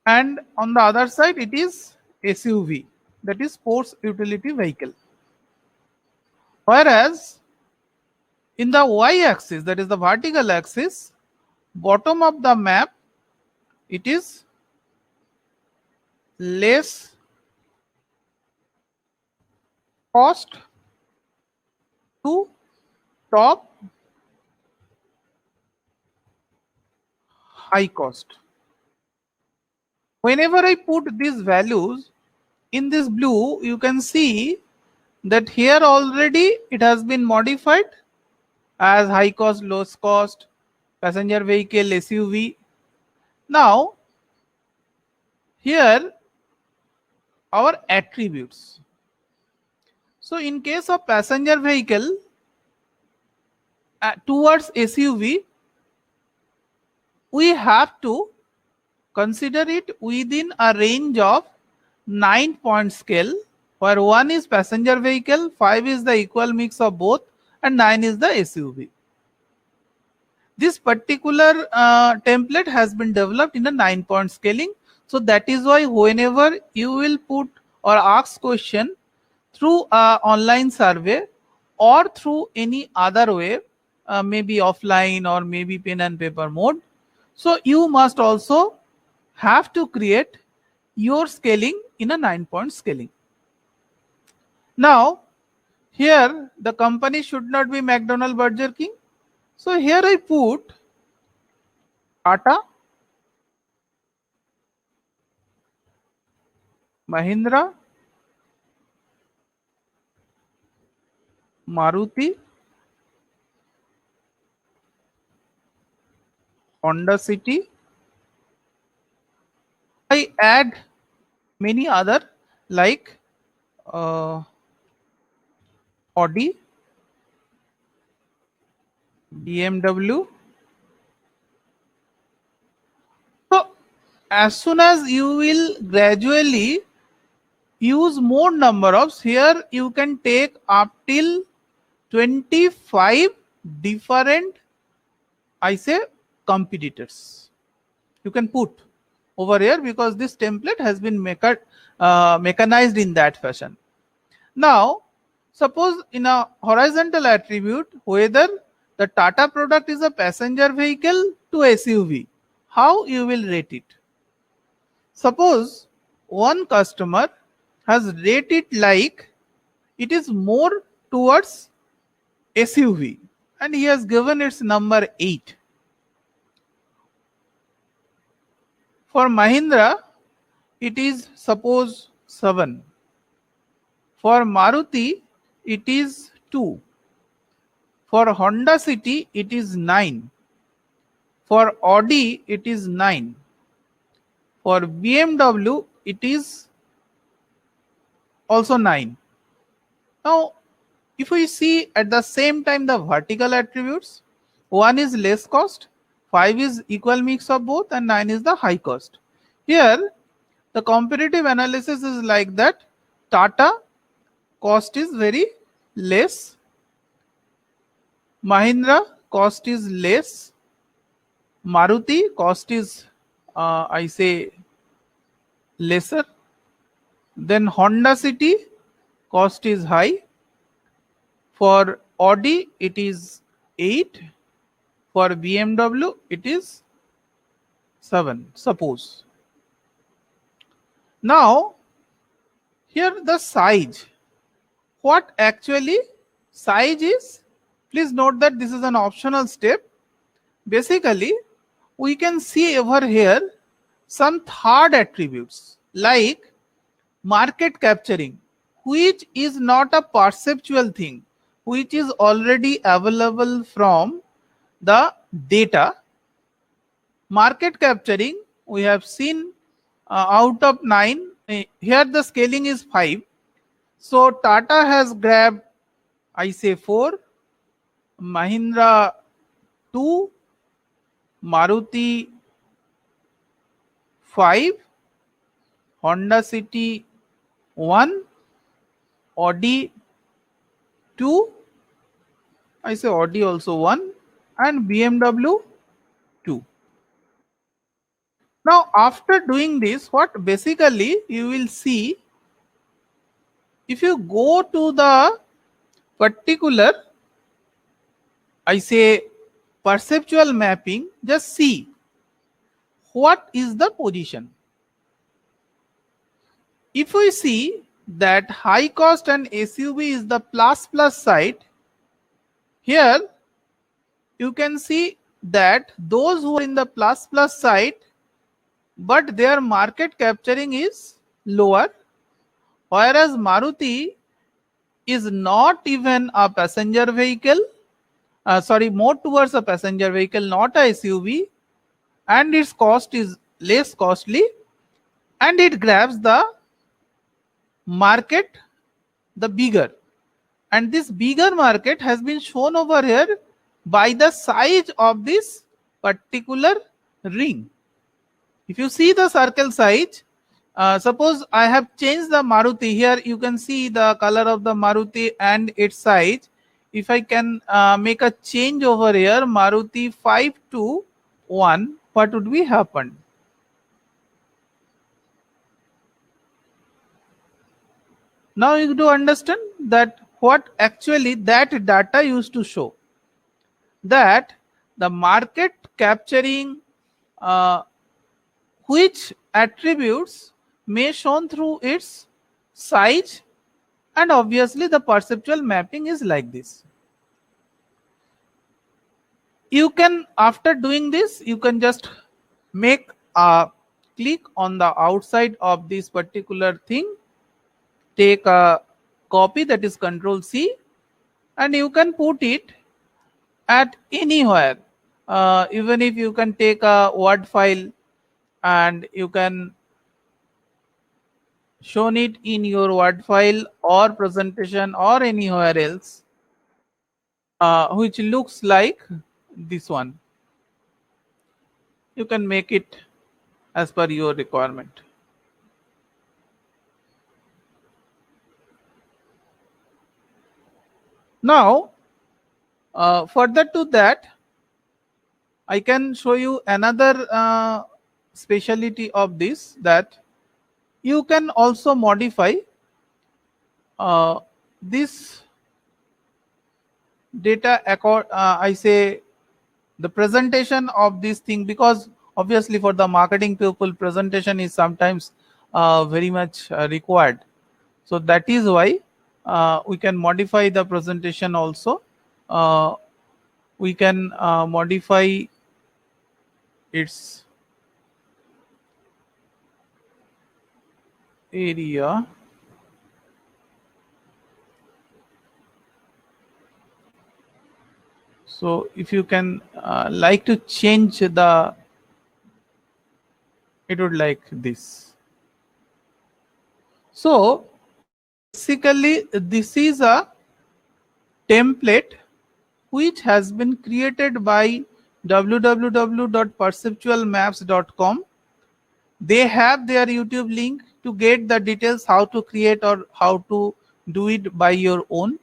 and on the other side it is SUV, that is sports utility vehicle. Whereas in the y-axis, that is the vertical axis, bottom of the map, it is less cost to top high cost. Whenever I put these values in this blue, you can see that here already it has been modified as high cost, low cost, passenger vehicle, SUV. Now here our attributes. So in case of passenger vehicle towards SUV, we have to consider it within a range of 9-point scale, where 1 is passenger vehicle, 5 is the equal mix of both, and 9 is the SUV. This particular template has been developed in a 9-point scaling. So that is why whenever you will put or ask question through a online survey or through any other way, maybe offline or maybe pen and paper mode, so you must also have to create your scaling in a 9-point scaling. Now here the company should not be McDonald's, Burger King. So here I put Tata, Mahindra, Maruti, Honda City. I add many other like Audi, BMW. So as soon as you will gradually use more number of, here you can take up till 25 different, I say, competitors. You can put over here because this template has been mechanized in that fashion. Now, suppose in a horizontal attribute, whether the Tata product is a passenger vehicle to SUV, how you will rate it? Suppose one customer has rated like it is more towards SUV and he has given its number 8. For Mahindra, it is suppose 7. For Maruti, it is 2. For Honda City, it is 9. For Audi, it is 9. For BMW, it is also 9. Now, if we see at the same time the vertical attributes, 1 is less cost, 5 is equal mix of both, and 9 is the high cost. Here, the comparative analysis is like that. Tata cost is very less. Mahindra cost is less. Maruti cost is, I say, lesser. Then Honda City cost is high. For Audi, it is 8. For BMW, it is 7, suppose. Now, here the size. What actually size is? Please note that this is an optional step. Basically, we can see over here some third attributes like market capturing, which is not a perceptual thing, which is already available from the data. Market capturing, we have seen out of 9, here the scaling is 5. So Tata has grabbed, I say, 4, Mahindra 2, Maruti 5, Honda City 1, Audi 2, I say Audi also 1, and BMW 2. Now after doing this, what basically you will see, if you go to the particular, I say, perceptual mapping, just see what is the position. If we see that high cost and SUV is the plus side, here you can see that those who are in the plus side, but their market capturing is lower, whereas Maruti is not even a passenger vehicle, more towards a passenger vehicle, not a SUV, and its cost is less costly, and it grabs the market, the bigger, and this bigger market has been shown over here by the size of this particular ring. If you see the circle size, suppose I have changed the Maruti, here you can see the color of the Maruti and its size. If I can make a change over here, Maruti 5 to 1, what would be happen? Now you do understand that what actually that data used to show, that the market capturing which attributes may shown through its size, and obviously the perceptual mapping is like this. You can, after doing this, you can just make a click on the outside of this particular thing, take a copy, that is Control C, and you can put it at anywhere. Even if you can take a Word file and you can show it in your Word file or presentation or anywhere else, which looks like this one. You can make it as per your requirement. Now, further to that, I can show you another speciality of this, that you can also modify this data I say the presentation of this thing, because obviously for the marketing people, presentation is sometimes very much required. So that is why we can modify the presentation also. We can modify its area. So if you can like to change the, it would like this. So basically this is a template which has been created by www.perceptualmaps.com. They have their YouTube link to get the details how to create or how to do it by your own.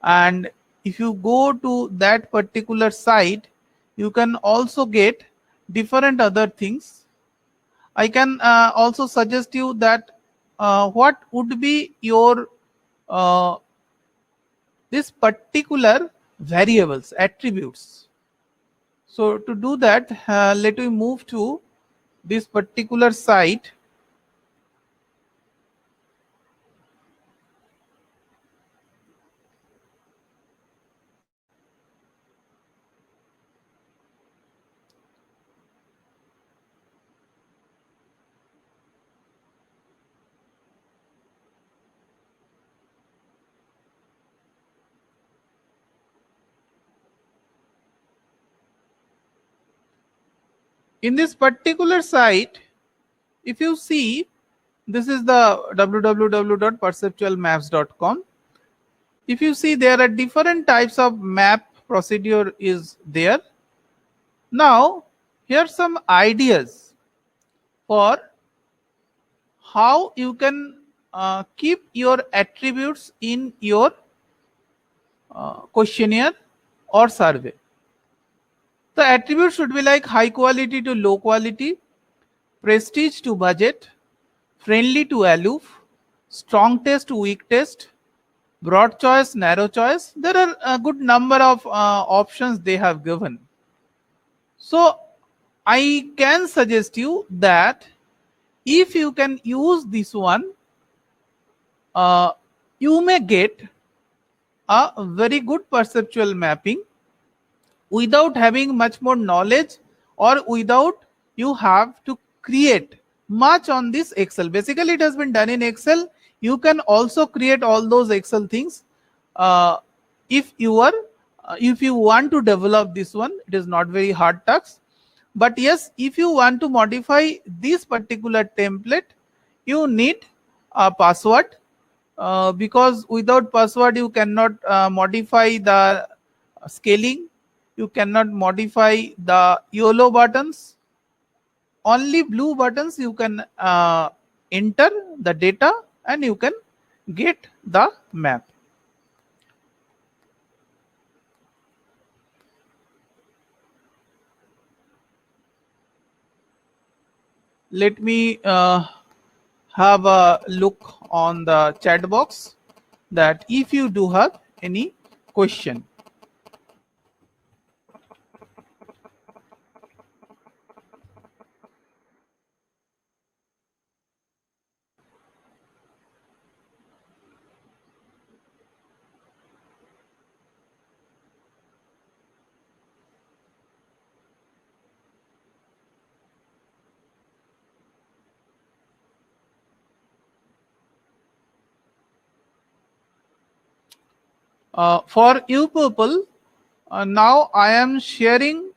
And if you go to that particular site, you can also get different other things. I can also suggest you that what would be your this particular variables attributes. So to do that, let me move to this particular site. In this particular site, if you see, this is the www.perceptualmaps.com. If you see, there are different types of map procedure is there. Now, here are some ideas for how you can keep your attributes in your questionnaire or survey. The attributes should be like high quality to low quality, prestige to budget, friendly to aloof, strong test to weak test, broad choice, narrow choice. There are a good number of options they have given. So I can suggest you that if you can use this one, you may get a very good perceptual mapping without having much more knowledge, or without you have to create much on this Excel. Basically it has been done in Excel. You can also create all those Excel things if you want to develop this one. It is not very hard task. But yes, if you want to modify this particular template, you need a password, because without password you cannot modify the scaling, you cannot modify the yellow buttons. Only blue buttons you can enter the data and you can get the map. Let me have a look on the chat box, that if you do have any question. For you people, now I am sharing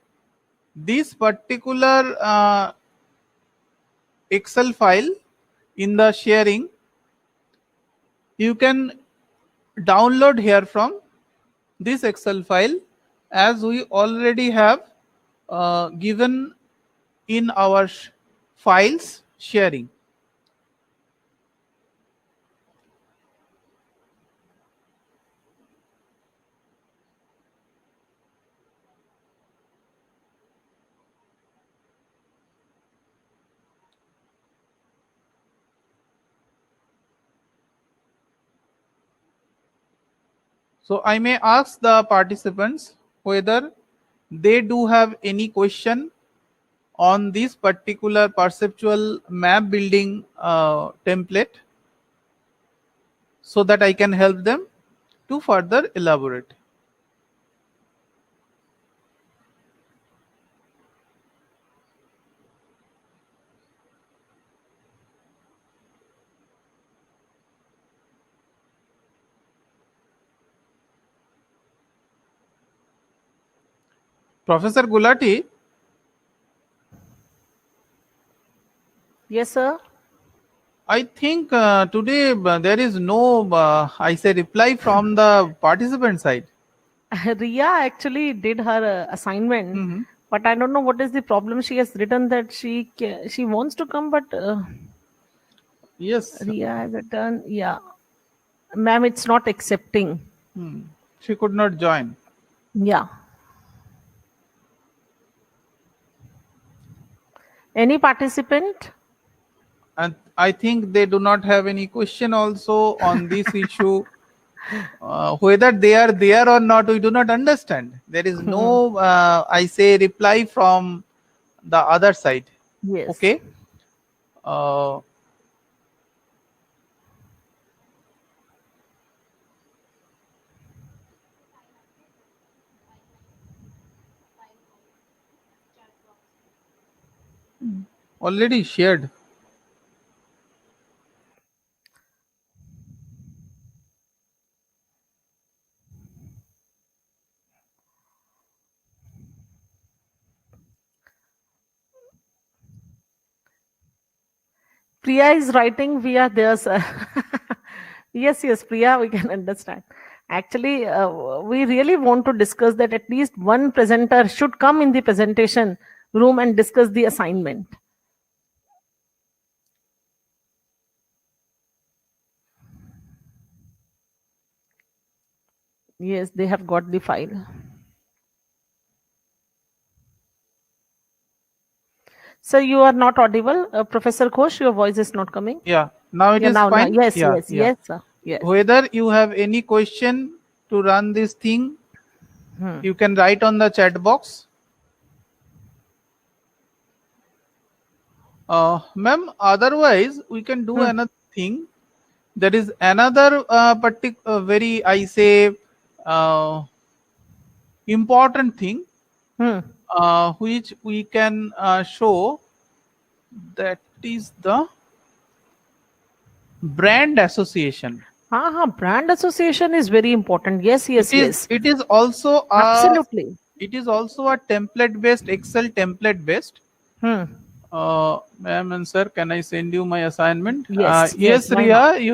this particular Excel file in the sharing, you can download here from this Excel file, as we already have given in our files sharing. So I may ask the participants whether they do have any question on this particular perceptual map building template, so that I can help them to further elaborate. Professor Gulati, Yes, sir. I think today there is no, I say, reply from the participant side. Ria actually did her assignment, Mhm. but I don't know what is the problem. She has written that she wants to come, but Yes, Ria has written, yeah, ma'am, it's not accepting. she could not join. Yeah. Any participant? And I think they do not have any question also on this issue. Whether they are there or not, we do not understand. There is no, I say, reply from the other side. Yes. Okay. Uh, already shared. Priya is writing, we are there, sir. Yes, yes, Priya, we can understand. Actually, we really want to discuss that at least one presenter should come in the presentation room and discuss the assignment. Yes, they have got the file. Sir, you are not audible. Professor Ghosh, your voice is not coming. Yeah. Now it Yeah, is now, fine. yes, Yeah, yes, yeah. yes, sir. Yes. Whether you have any question to run this thing, you can write on the chat box. Ma'am, otherwise we can do another thing. There is another very, I say, important thing which we can show, that is the brand association. Brand association is very important. Yes, yes, yes. It is also Absolutely. it is also a template based, Excel template based. Ma'am and sir, can I send you my assignment? Yes, Yes, why Ria, not? you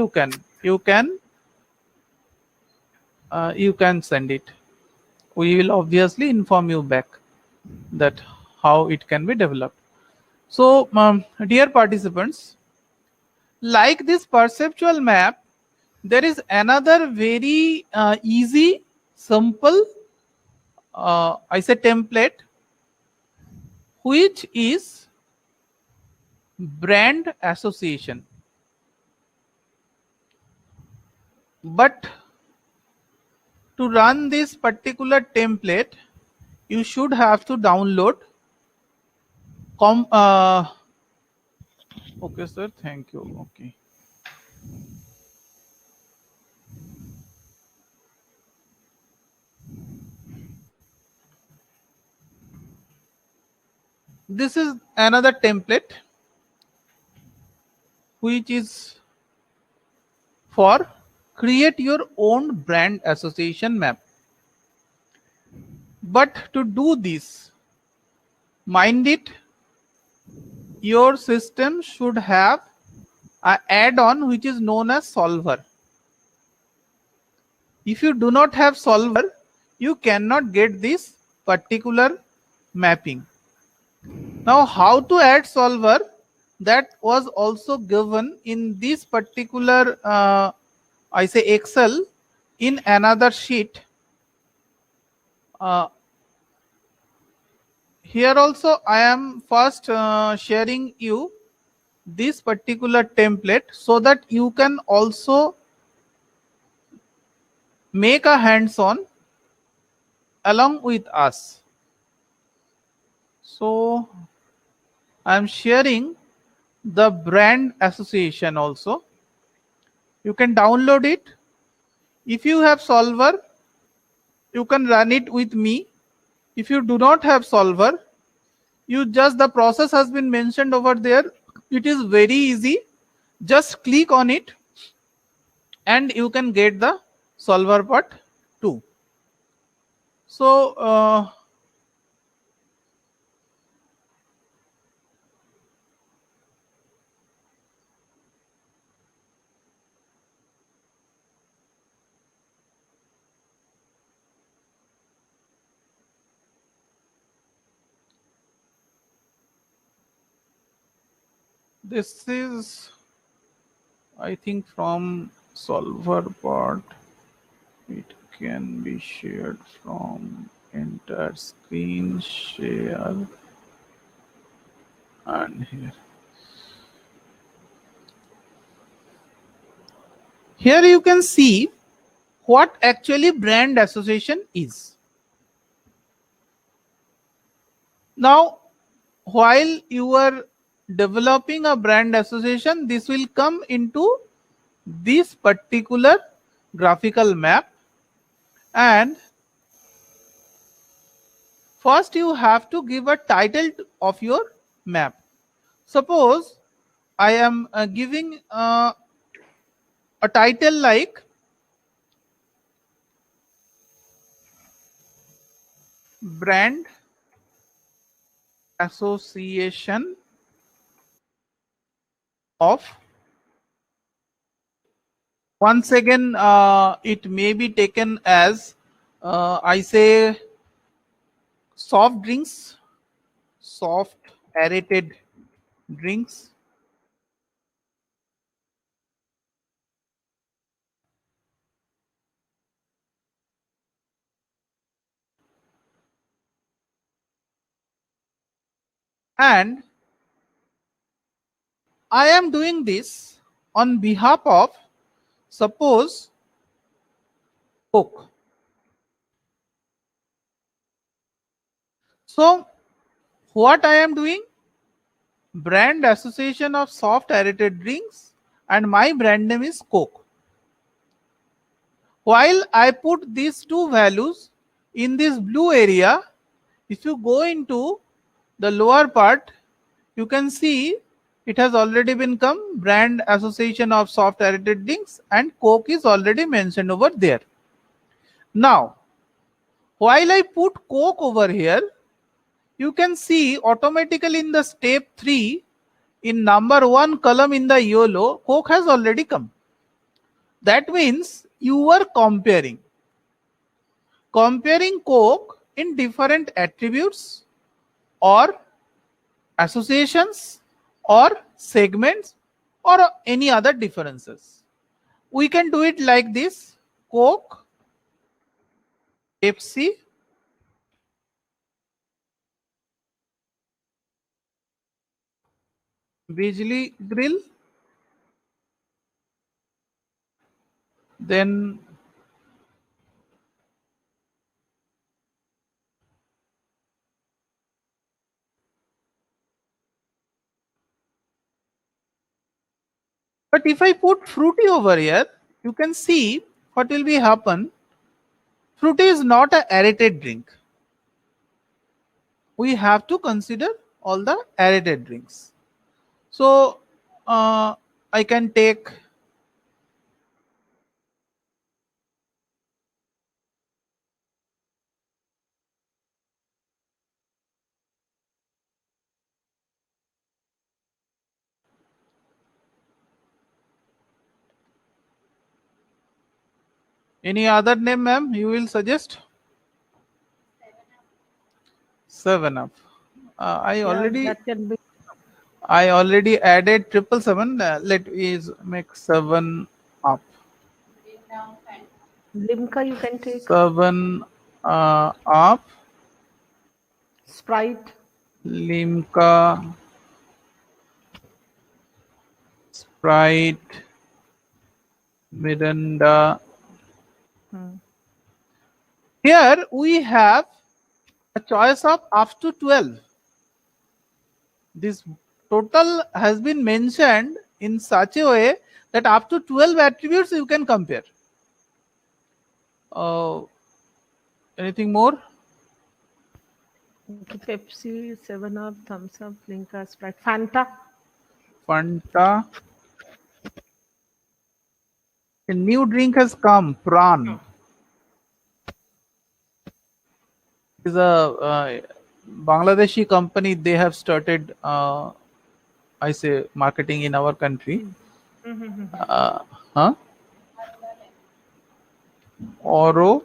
can send it. We will obviously inform you back that how it can be developed. So, dear participants, like this perceptual map, there is another very easy, simple, I say, template, which is brand association. But to run this particular template, you should have to download okay sir, thank you. Okay, this is another template which is for create your own brand association map. But to do this, mind it, your system should have an add-on which is known as solver. If you do not have solver, you cannot get this particular mapping. Now, how to add solver, that was also given in this particular I say Excel in another sheet. Here also I am first sharing you this particular template so that you can also make a hands-on along with us. So I am sharing the brand association also. You can download it. If you have solver, you can run it with me. If you do not have solver, you just, the process has been mentioned over there. It is very easy. Just click on it and you can get the solver part too. So this is, I think, from solver part. It can be shared from entire screen share and here. Here you can see what actually brand association is. Now, while you are developing a brand association, this will come into this particular graphical map, and first you have to give a title of your map. Suppose I am giving a title like brand association of, once again it may be taken as I say soft drinks, soft aerated drinks, and I am doing this on behalf of, suppose, Coke. So what I am doing, brand association of soft aerated drinks, and my brand name is Coke. While I put these two values in this blue area, if you go into the lower part, you can see it has already been come brand association of soft aerated drinks, and Coke is already mentioned over there. Now, while I put Coke over here, you can see automatically in the step 3, in number 1 column in the yellow, Coke has already come. That means you are comparing Coke in different attributes or associations or segments or any other differences. We can do it like this: Coke, Pepsi, Bijli Grill, then but if I put Fruity over here, you can see what will be happen. Fruity is not a aerated drink. We have to consider all the aerated drinks. So I can take Any other name, ma'am, you will suggest? 7-Up. I already added 777. Let is make 7-Up. Limca you can take. 7-Up. Sprite. Limca. Sprite. Miranda. Here we have a choice of up to 12. This total has been mentioned in such a way that up to 12 attributes you can compare. Anything more? Pepsi, 7-Up, Thumbs Up, Limca, Sprite, Fanta. Fanta. A new drink has come, Prawn. It is a Bangladeshi company. They have started, I say, marketing in our country. Oro.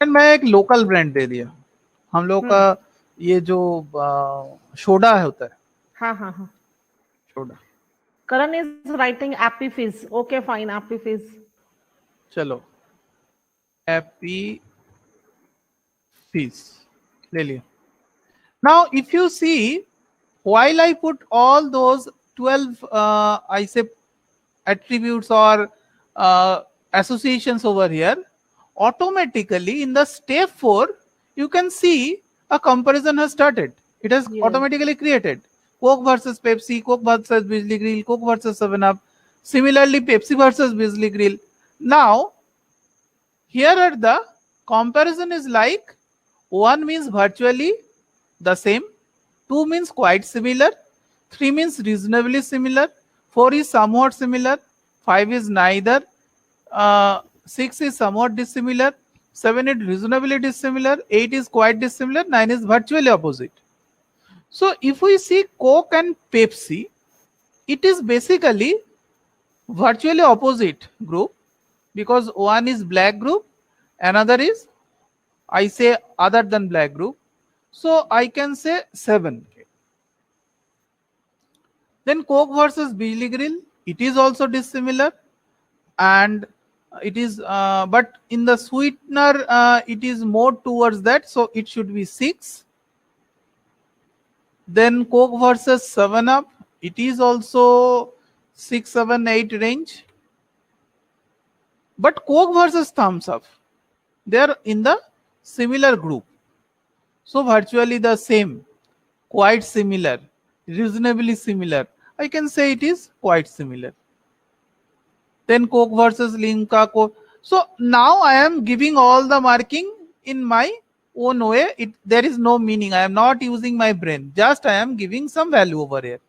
मैं एक local brand दे दिया हम लोग का ये जो soda होता है हाँ soda Karan is writing Appy Fizz. Okay, fine, Appy Fizz. चलो Appy Fizz ले लिया. Now if you see, while I put all those 12 I say attributes or associations over here, automatically in the step 4 you can see a comparison has started. It has automatically created Coke versus Pepsi, Coke versus Bijli Grill, Coke versus 7-Up. Similarly, Pepsi versus Bijli Grill. Now here at the comparison is like 1 means virtually the same, 2 means quite similar, 3 means reasonably similar, 4 is somewhat similar, 5 is neither, 6 is somewhat dissimilar, 7 is reasonably dissimilar, 8 is quite dissimilar, 9 is virtually opposite. So if we see Coke and Pepsi, it is basically virtually opposite group because one is black group, another is I say other than black group. So I can say 7. Then Coke versus Bijli Grill, it is also dissimilar, and it is but in the sweetener it is more towards that, so it should be 6. Then Coke versus 7-Up, it is also 6, 7, 8 range. But Coke versus Thumbs Up, they are in the similar group. So virtually the same, quite similar, reasonably similar. I can say it is quite similar. Then Coke versus Limca. So now I am giving all the marking in my own way. There is no meaning. I am not using my brain. Just I am giving some value over here.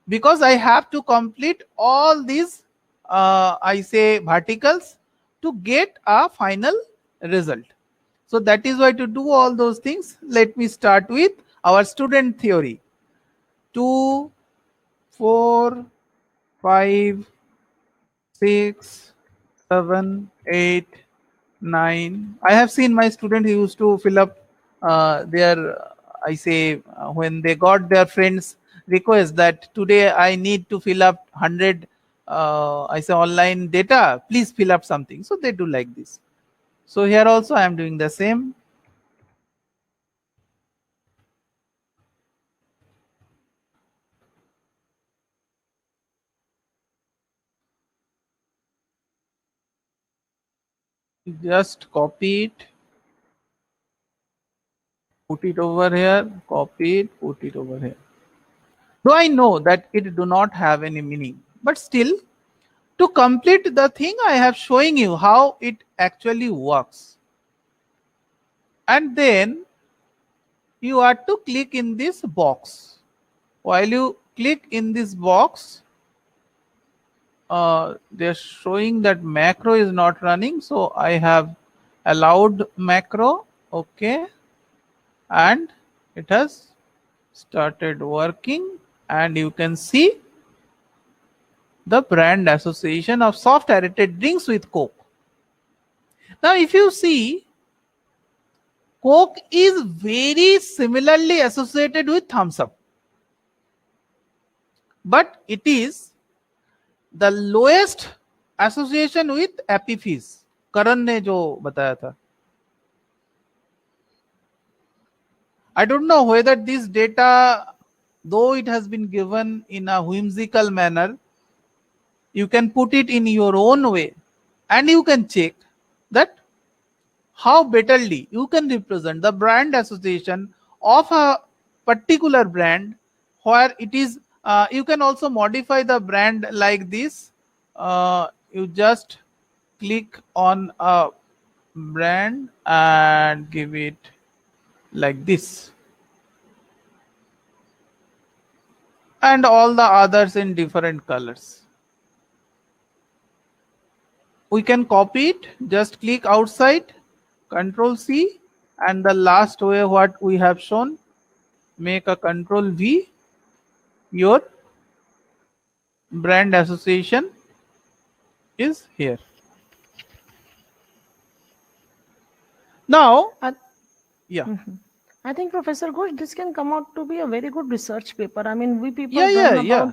Because I have to complete all these, I say, verticals to get a final result. So that is why to do all those things, let me start with our student theory. 2, 4, 5, 6, 7, 8, 9. I have seen my student who used to fill up their, I say, when they got their friends request that today I need to fill up 100, I say online data, please fill up something. So they do like this. So here also I am doing the same. Just copy it, put it over here, copy it, put it over here. Though I know that it do not have any meaning, but still to complete the thing I have showing you how it actually works. And then you are to click in this box. While you click in this box, they're showing that macro is not running, so I have allowed macro. Okay, and it has started working, and you can see the brand association of soft aerated drinks with Coke. Now if you see, Coke is very similarly associated with Thumbs Up, but it is the lowest association with Appy Fizz. करण ने जो बताया था. I don't know whether this data, though it has been given in a whimsical manner, you can put it in your own way and you can check that how betterly you can represent the brand association of a particular brand, where it is you can also modify the brand like this. You just click on a brand and give it like this, and all the others in different colors. We can copy it, just click outside, Control C, and the last way what we have shown, make a Control V, your brand association is here. Now, yeah. I think, Professor Ghosh, this can come out to be a very good research paper. I mean, we people Yeah, learn yeah,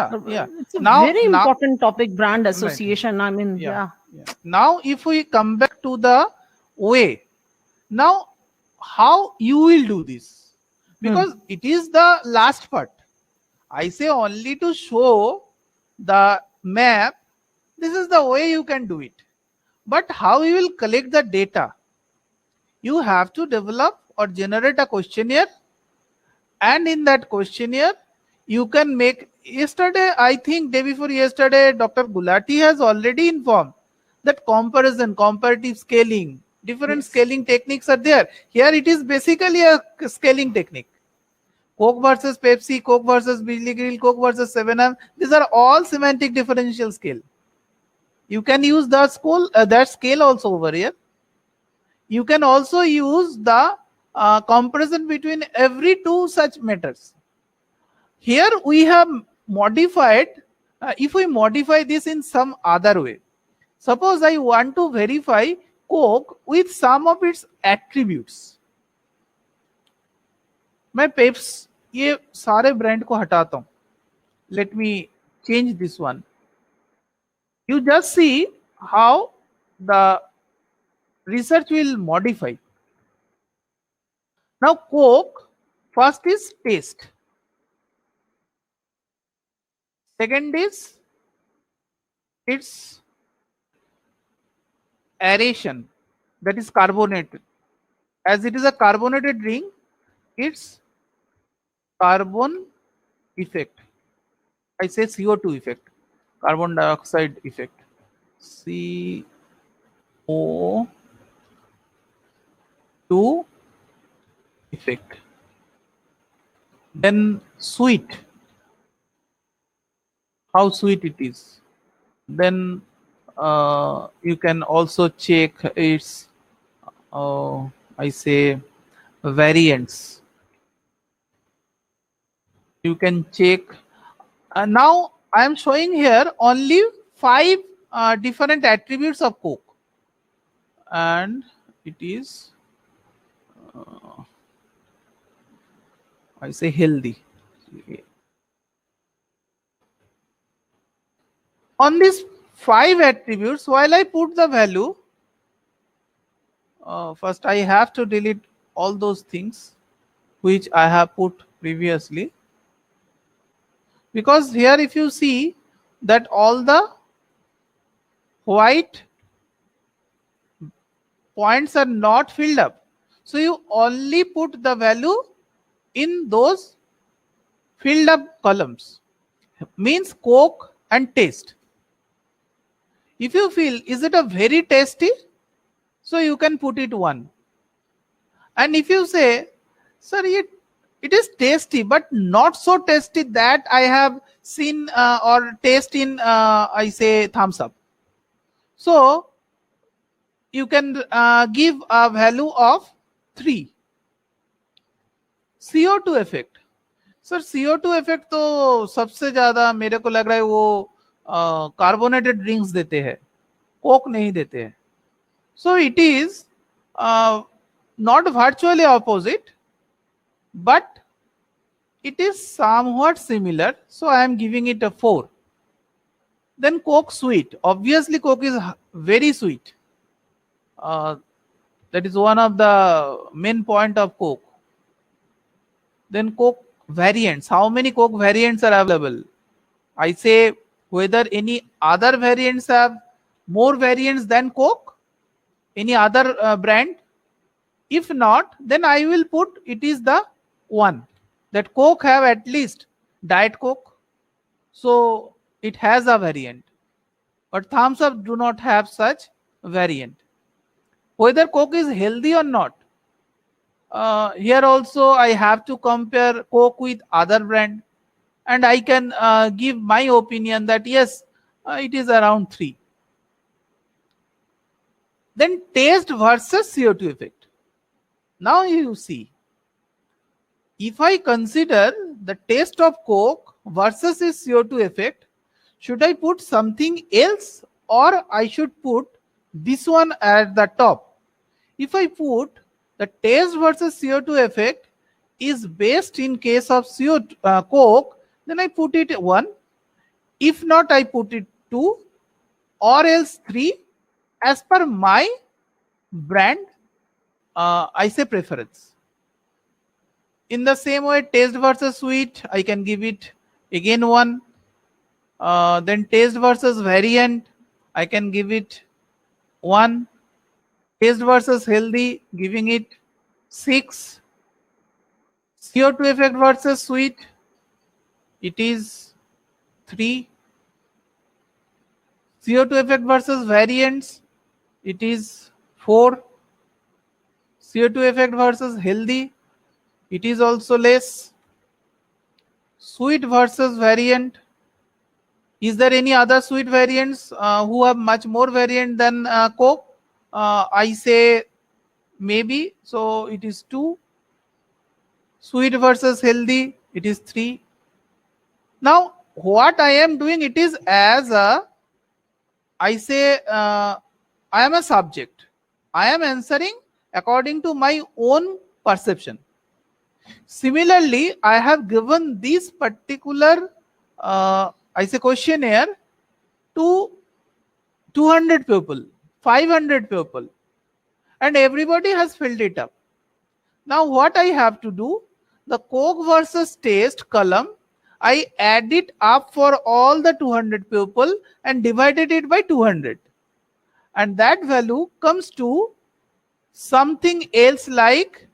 about yeah. it's a Now- very now- important topic, brand association. I mean, yeah. Now, if we come back to the way, now how you will do this? Because it is the last part. I say only to show the map. This is the way you can do it. But how you will collect the data? You have to develop or generate a questionnaire, and in that questionnaire you can make. Yesterday, I think day before yesterday, Dr. Gulati has already informed that comparison, comparative scaling, different scaling techniques are there. Here it is basically a scaling technique. Coke versus Pepsi, Coke versus Bijli Grill, Coke versus 7am. These are all semantic differential scale. You can use the that scale also over here. You can also use the comparison between every two such matters. Here we have modified, if we modify this in some other way. Suppose I want to verify Coke with some of its attributes. मैं Pep's ये सारे brand को हटाता हूं. Let me change this one. You just see how the research will modify. Now Coke, first is taste. Second is its aeration, that is carbonated. As it is a carbonated drink, its carbon effect. I say CO2 effect, carbon dioxide effect. CO2 effect. Then sweet, how sweet it is. Then you can also check its I say variants. You can check. Now I am showing here only 5 different attributes of Coke, and it is I say healthy. On these 5 attributes, while I put the value, first I have to delete all those things which I have put previously, because here if you see that all the white points are not filled up, so you only put the value in those filled up columns, means Coke and taste. If you feel is it a very tasty, so you can put it 1. And if you say, sir, it is tasty but not so tasty that I have seen or taste in I say Thumbs Up, so you can give a value of 3. CO2 effect, sir CO2 effect तो सबसे ज्यादा मेरे को लग रहा है वो carbonated drinks देते हैं, कोक नहीं देते हैं. So it is not virtually opposite, but it is somewhat similar, so I am giving it a 4. Then Coke sweet, obviously Coke is very sweet. That is one of the main point of Coke. Then Coke variants, how many Coke variants are available? I say whether any other variants have more variants than Coke, any other brand. If not, then I will put it is the one, that Coke have at least Diet Coke, so it has a variant, but Thumbs Up do not have such variant. Whether Coke is healthy or not, here also I have to compare Coke with other brand, and I can give my opinion that yes, it is around 3. Then taste versus CO2 effect. Now you see, if I consider the taste of Coke versus its CO2 effect, should I put something else or I should put this one at the top? If I put the taste versus CO2 effect is based in case of Coke, then I put it 1. If not, I put it 2 or else 3 as per my brand, I say preference. In the same way, taste versus sweet, I can give it again 1. Then taste versus variant, I can give it 1. Taste versus healthy, giving it 6. CO2 effect versus sweet, it is 3. CO2 effect versus variants, it is 4. CO2 effect versus healthy, it is also less. Sweet versus variant, is there any other sweet variants who have much more variant than Coke? I say maybe, so it is 2. Sweet versus healthy, it is 3. Now what I am doing, it is as a, I say I am a subject, I am answering according to my own perception. Similarly, I have given this particular I say questionnaire to 200 people, 500 people, and everybody has filled it up. Now what I have to do, the Coke versus taste column, I add it up for all the 200 people and divided it by 200, and that value comes to something else like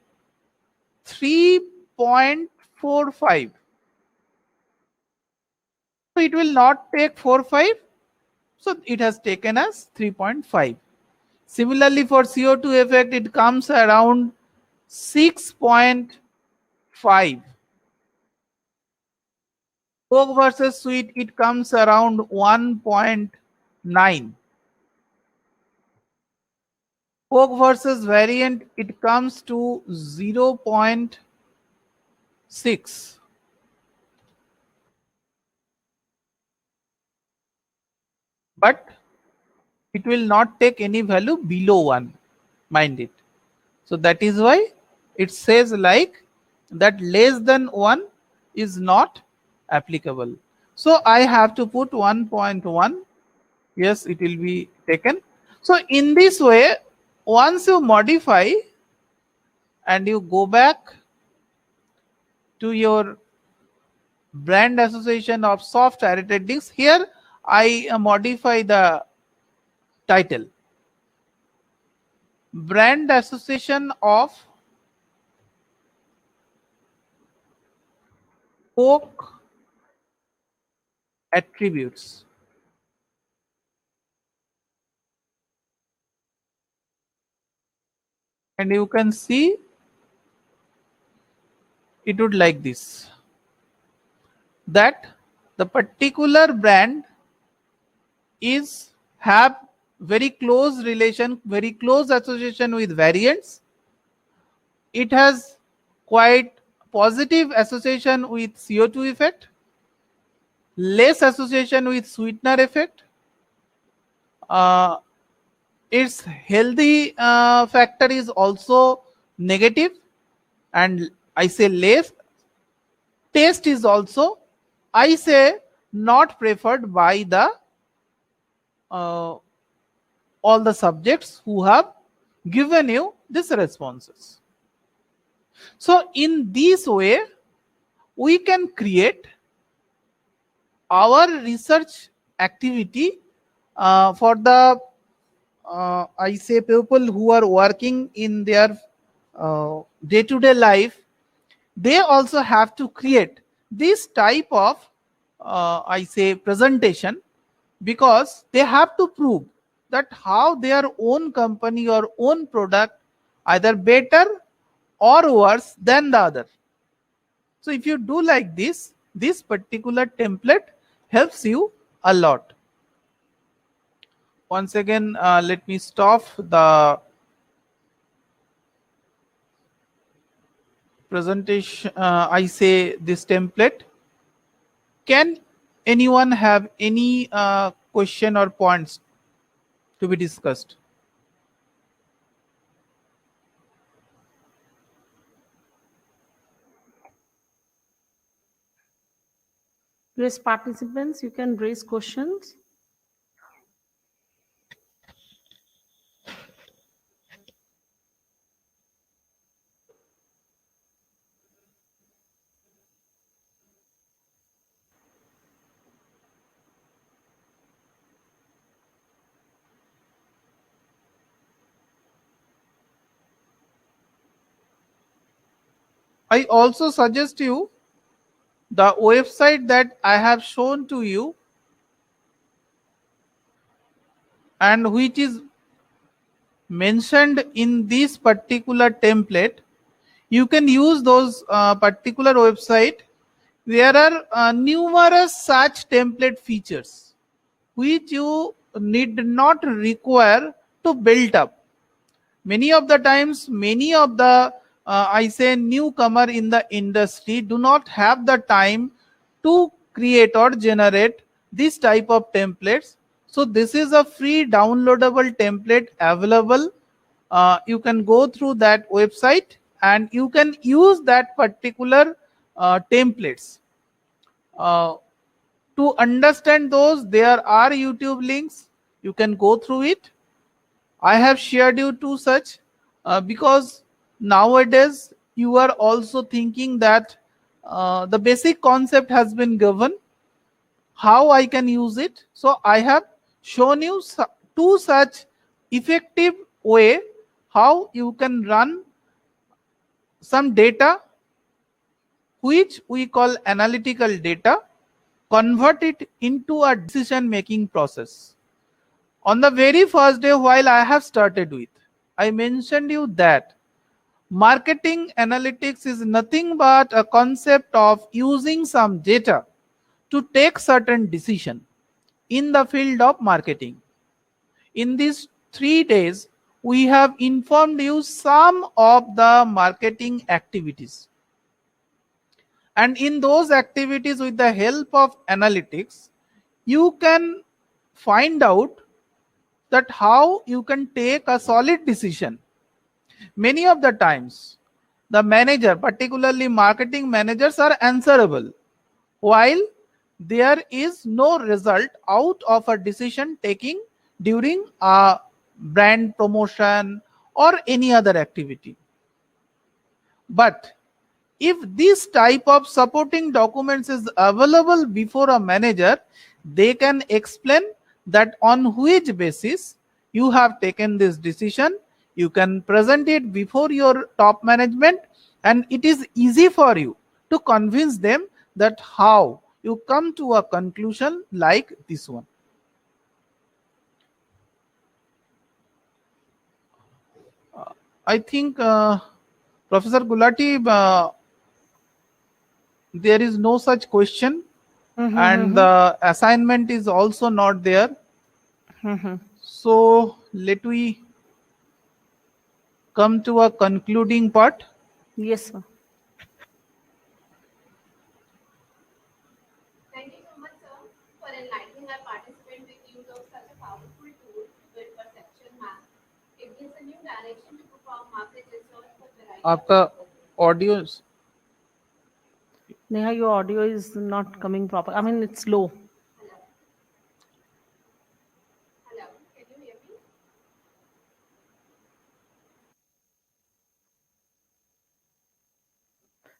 3.45. So it will not take 4.5, so it has taken as 3.5. Similarly, for CO2 effect, it comes around 6.5. Coke versus sweet, it comes around 1.9. Coke versus variant, it comes to 0.6. But it will not take any value below 1, mind it. So that is why it says like that less than 1 is not applicable. So I have to put 1.1. Yes, it will be taken. So in this way, once you modify and you go back to your brand association of soft aerated discs, here I modify the title. Brand association of Coke attributes. And you can see it would like this, that the particular brand is have very close relation, very close association with variants. It has quite positive association with CO2 effect, less association with sweetener effect. Its healthy factor is also negative, and I say less. Taste is also, I say, not preferred by the all the subjects who have given you these responses. So in this way, we can create our research activity for the I say people who are working in their day-to-day life. They also have to create this type of I say presentation, because they have to prove that how their own company or own product either better or worse than the other. So if you do like this particular template helps you a lot. Once again, let me stop the presentation. I say this template. Can anyone have any question or points to be discussed? Yes, participants, you can raise questions. I also suggest you the website that I have shown to you and which is mentioned in this particular template. You can use those particular website. There are numerous such template features which you need not require to build up. Many of the times, many of the I say newcomer in the industry do not have the time to create or generate this type of templates. So this is a free downloadable template available. You can go through that website and you can use that particular templates. To understand those, there are YouTube links. You can go through it. I have shared you two such because nowadays you are also thinking that the basic concept has been given, how I can use it. So I have shown you two such effective way how you can run some data which we call analytical data, convert it into a decision making process. On the very first day while I have started with, I mentioned you that marketing analytics is nothing but a concept of using some data to take certain decision in the field of marketing. In these 3 days, we have informed you some of the marketing activities. And in those activities, with the help of analytics, you can find out that how you can take a solid decision. Many of the times, the manager, particularly marketing managers, are answerable, while there is no result out of a decision taking during a brand promotion or any other activity. But if this type of supporting documents is available before a manager, they can explain that on which basis you have taken this decision. You can present it before your top management, and it is easy for you to convince them that how you come to a conclusion like this one. I think Professor Gulati, there is no such question, and the assignment is also not there. So let we come to a concluding part. Yes, sir. आपका audio Neha, your audio is not coming proper. I mean, it's low.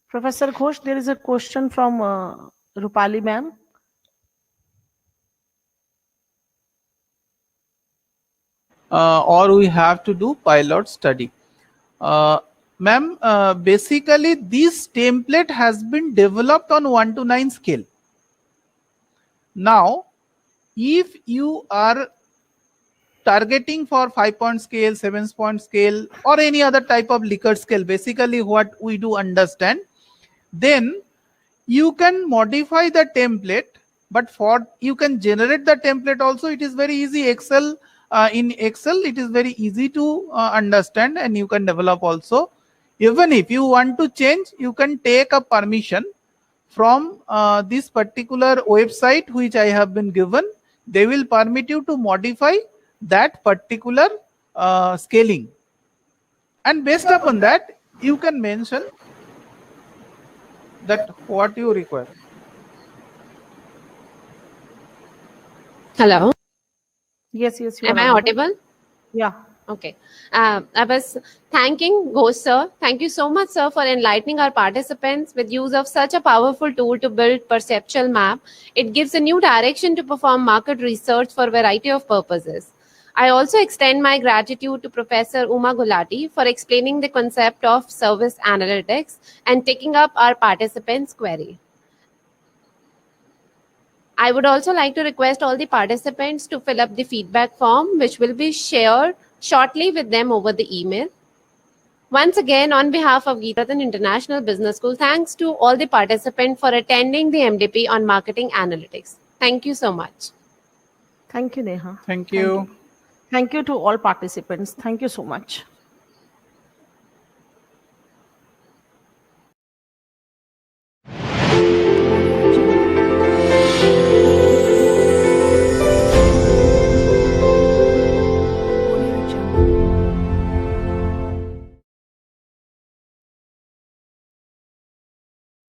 Professor Ghosh, there is a question from Rupali ma'am. or we have to do pilot study. Ma'am, basically this template has been developed on 1 to 9 scale. Now, if you are targeting for 5-point scale, 7-point scale, or any other type of Likert scale, basically what we do understand, then you can modify the template, but for you can generate the template also. It is very easy. Excel, in Excel it is very easy to understand, and you can develop also. Even if you want to change, you can take a permission from this particular website which I have been given. They will permit you to modify that particular scaling, and based upon that you can mention that what you require. Hello. Yes, you Am are I audible? Yeah. Okay. I was thanking Ghosh sir. Thank you so much, sir, for enlightening our participants with use of such a powerful tool to build perceptual map. It gives a new direction to perform market research for a variety of purposes. I also extend my gratitude to Professor Uma Gulati for explaining the concept of service analytics and taking up our participants' query. I would also like to request all the participants to fill up the feedback form, which will be shared shortly with them over the email. Once again, on behalf of Geetrathan International Business School, thanks to all the participants for attending the MDP on Marketing Analytics. Thank you so much. Thank you, Neha. Thank you. Thank you to all participants. Thank you so much.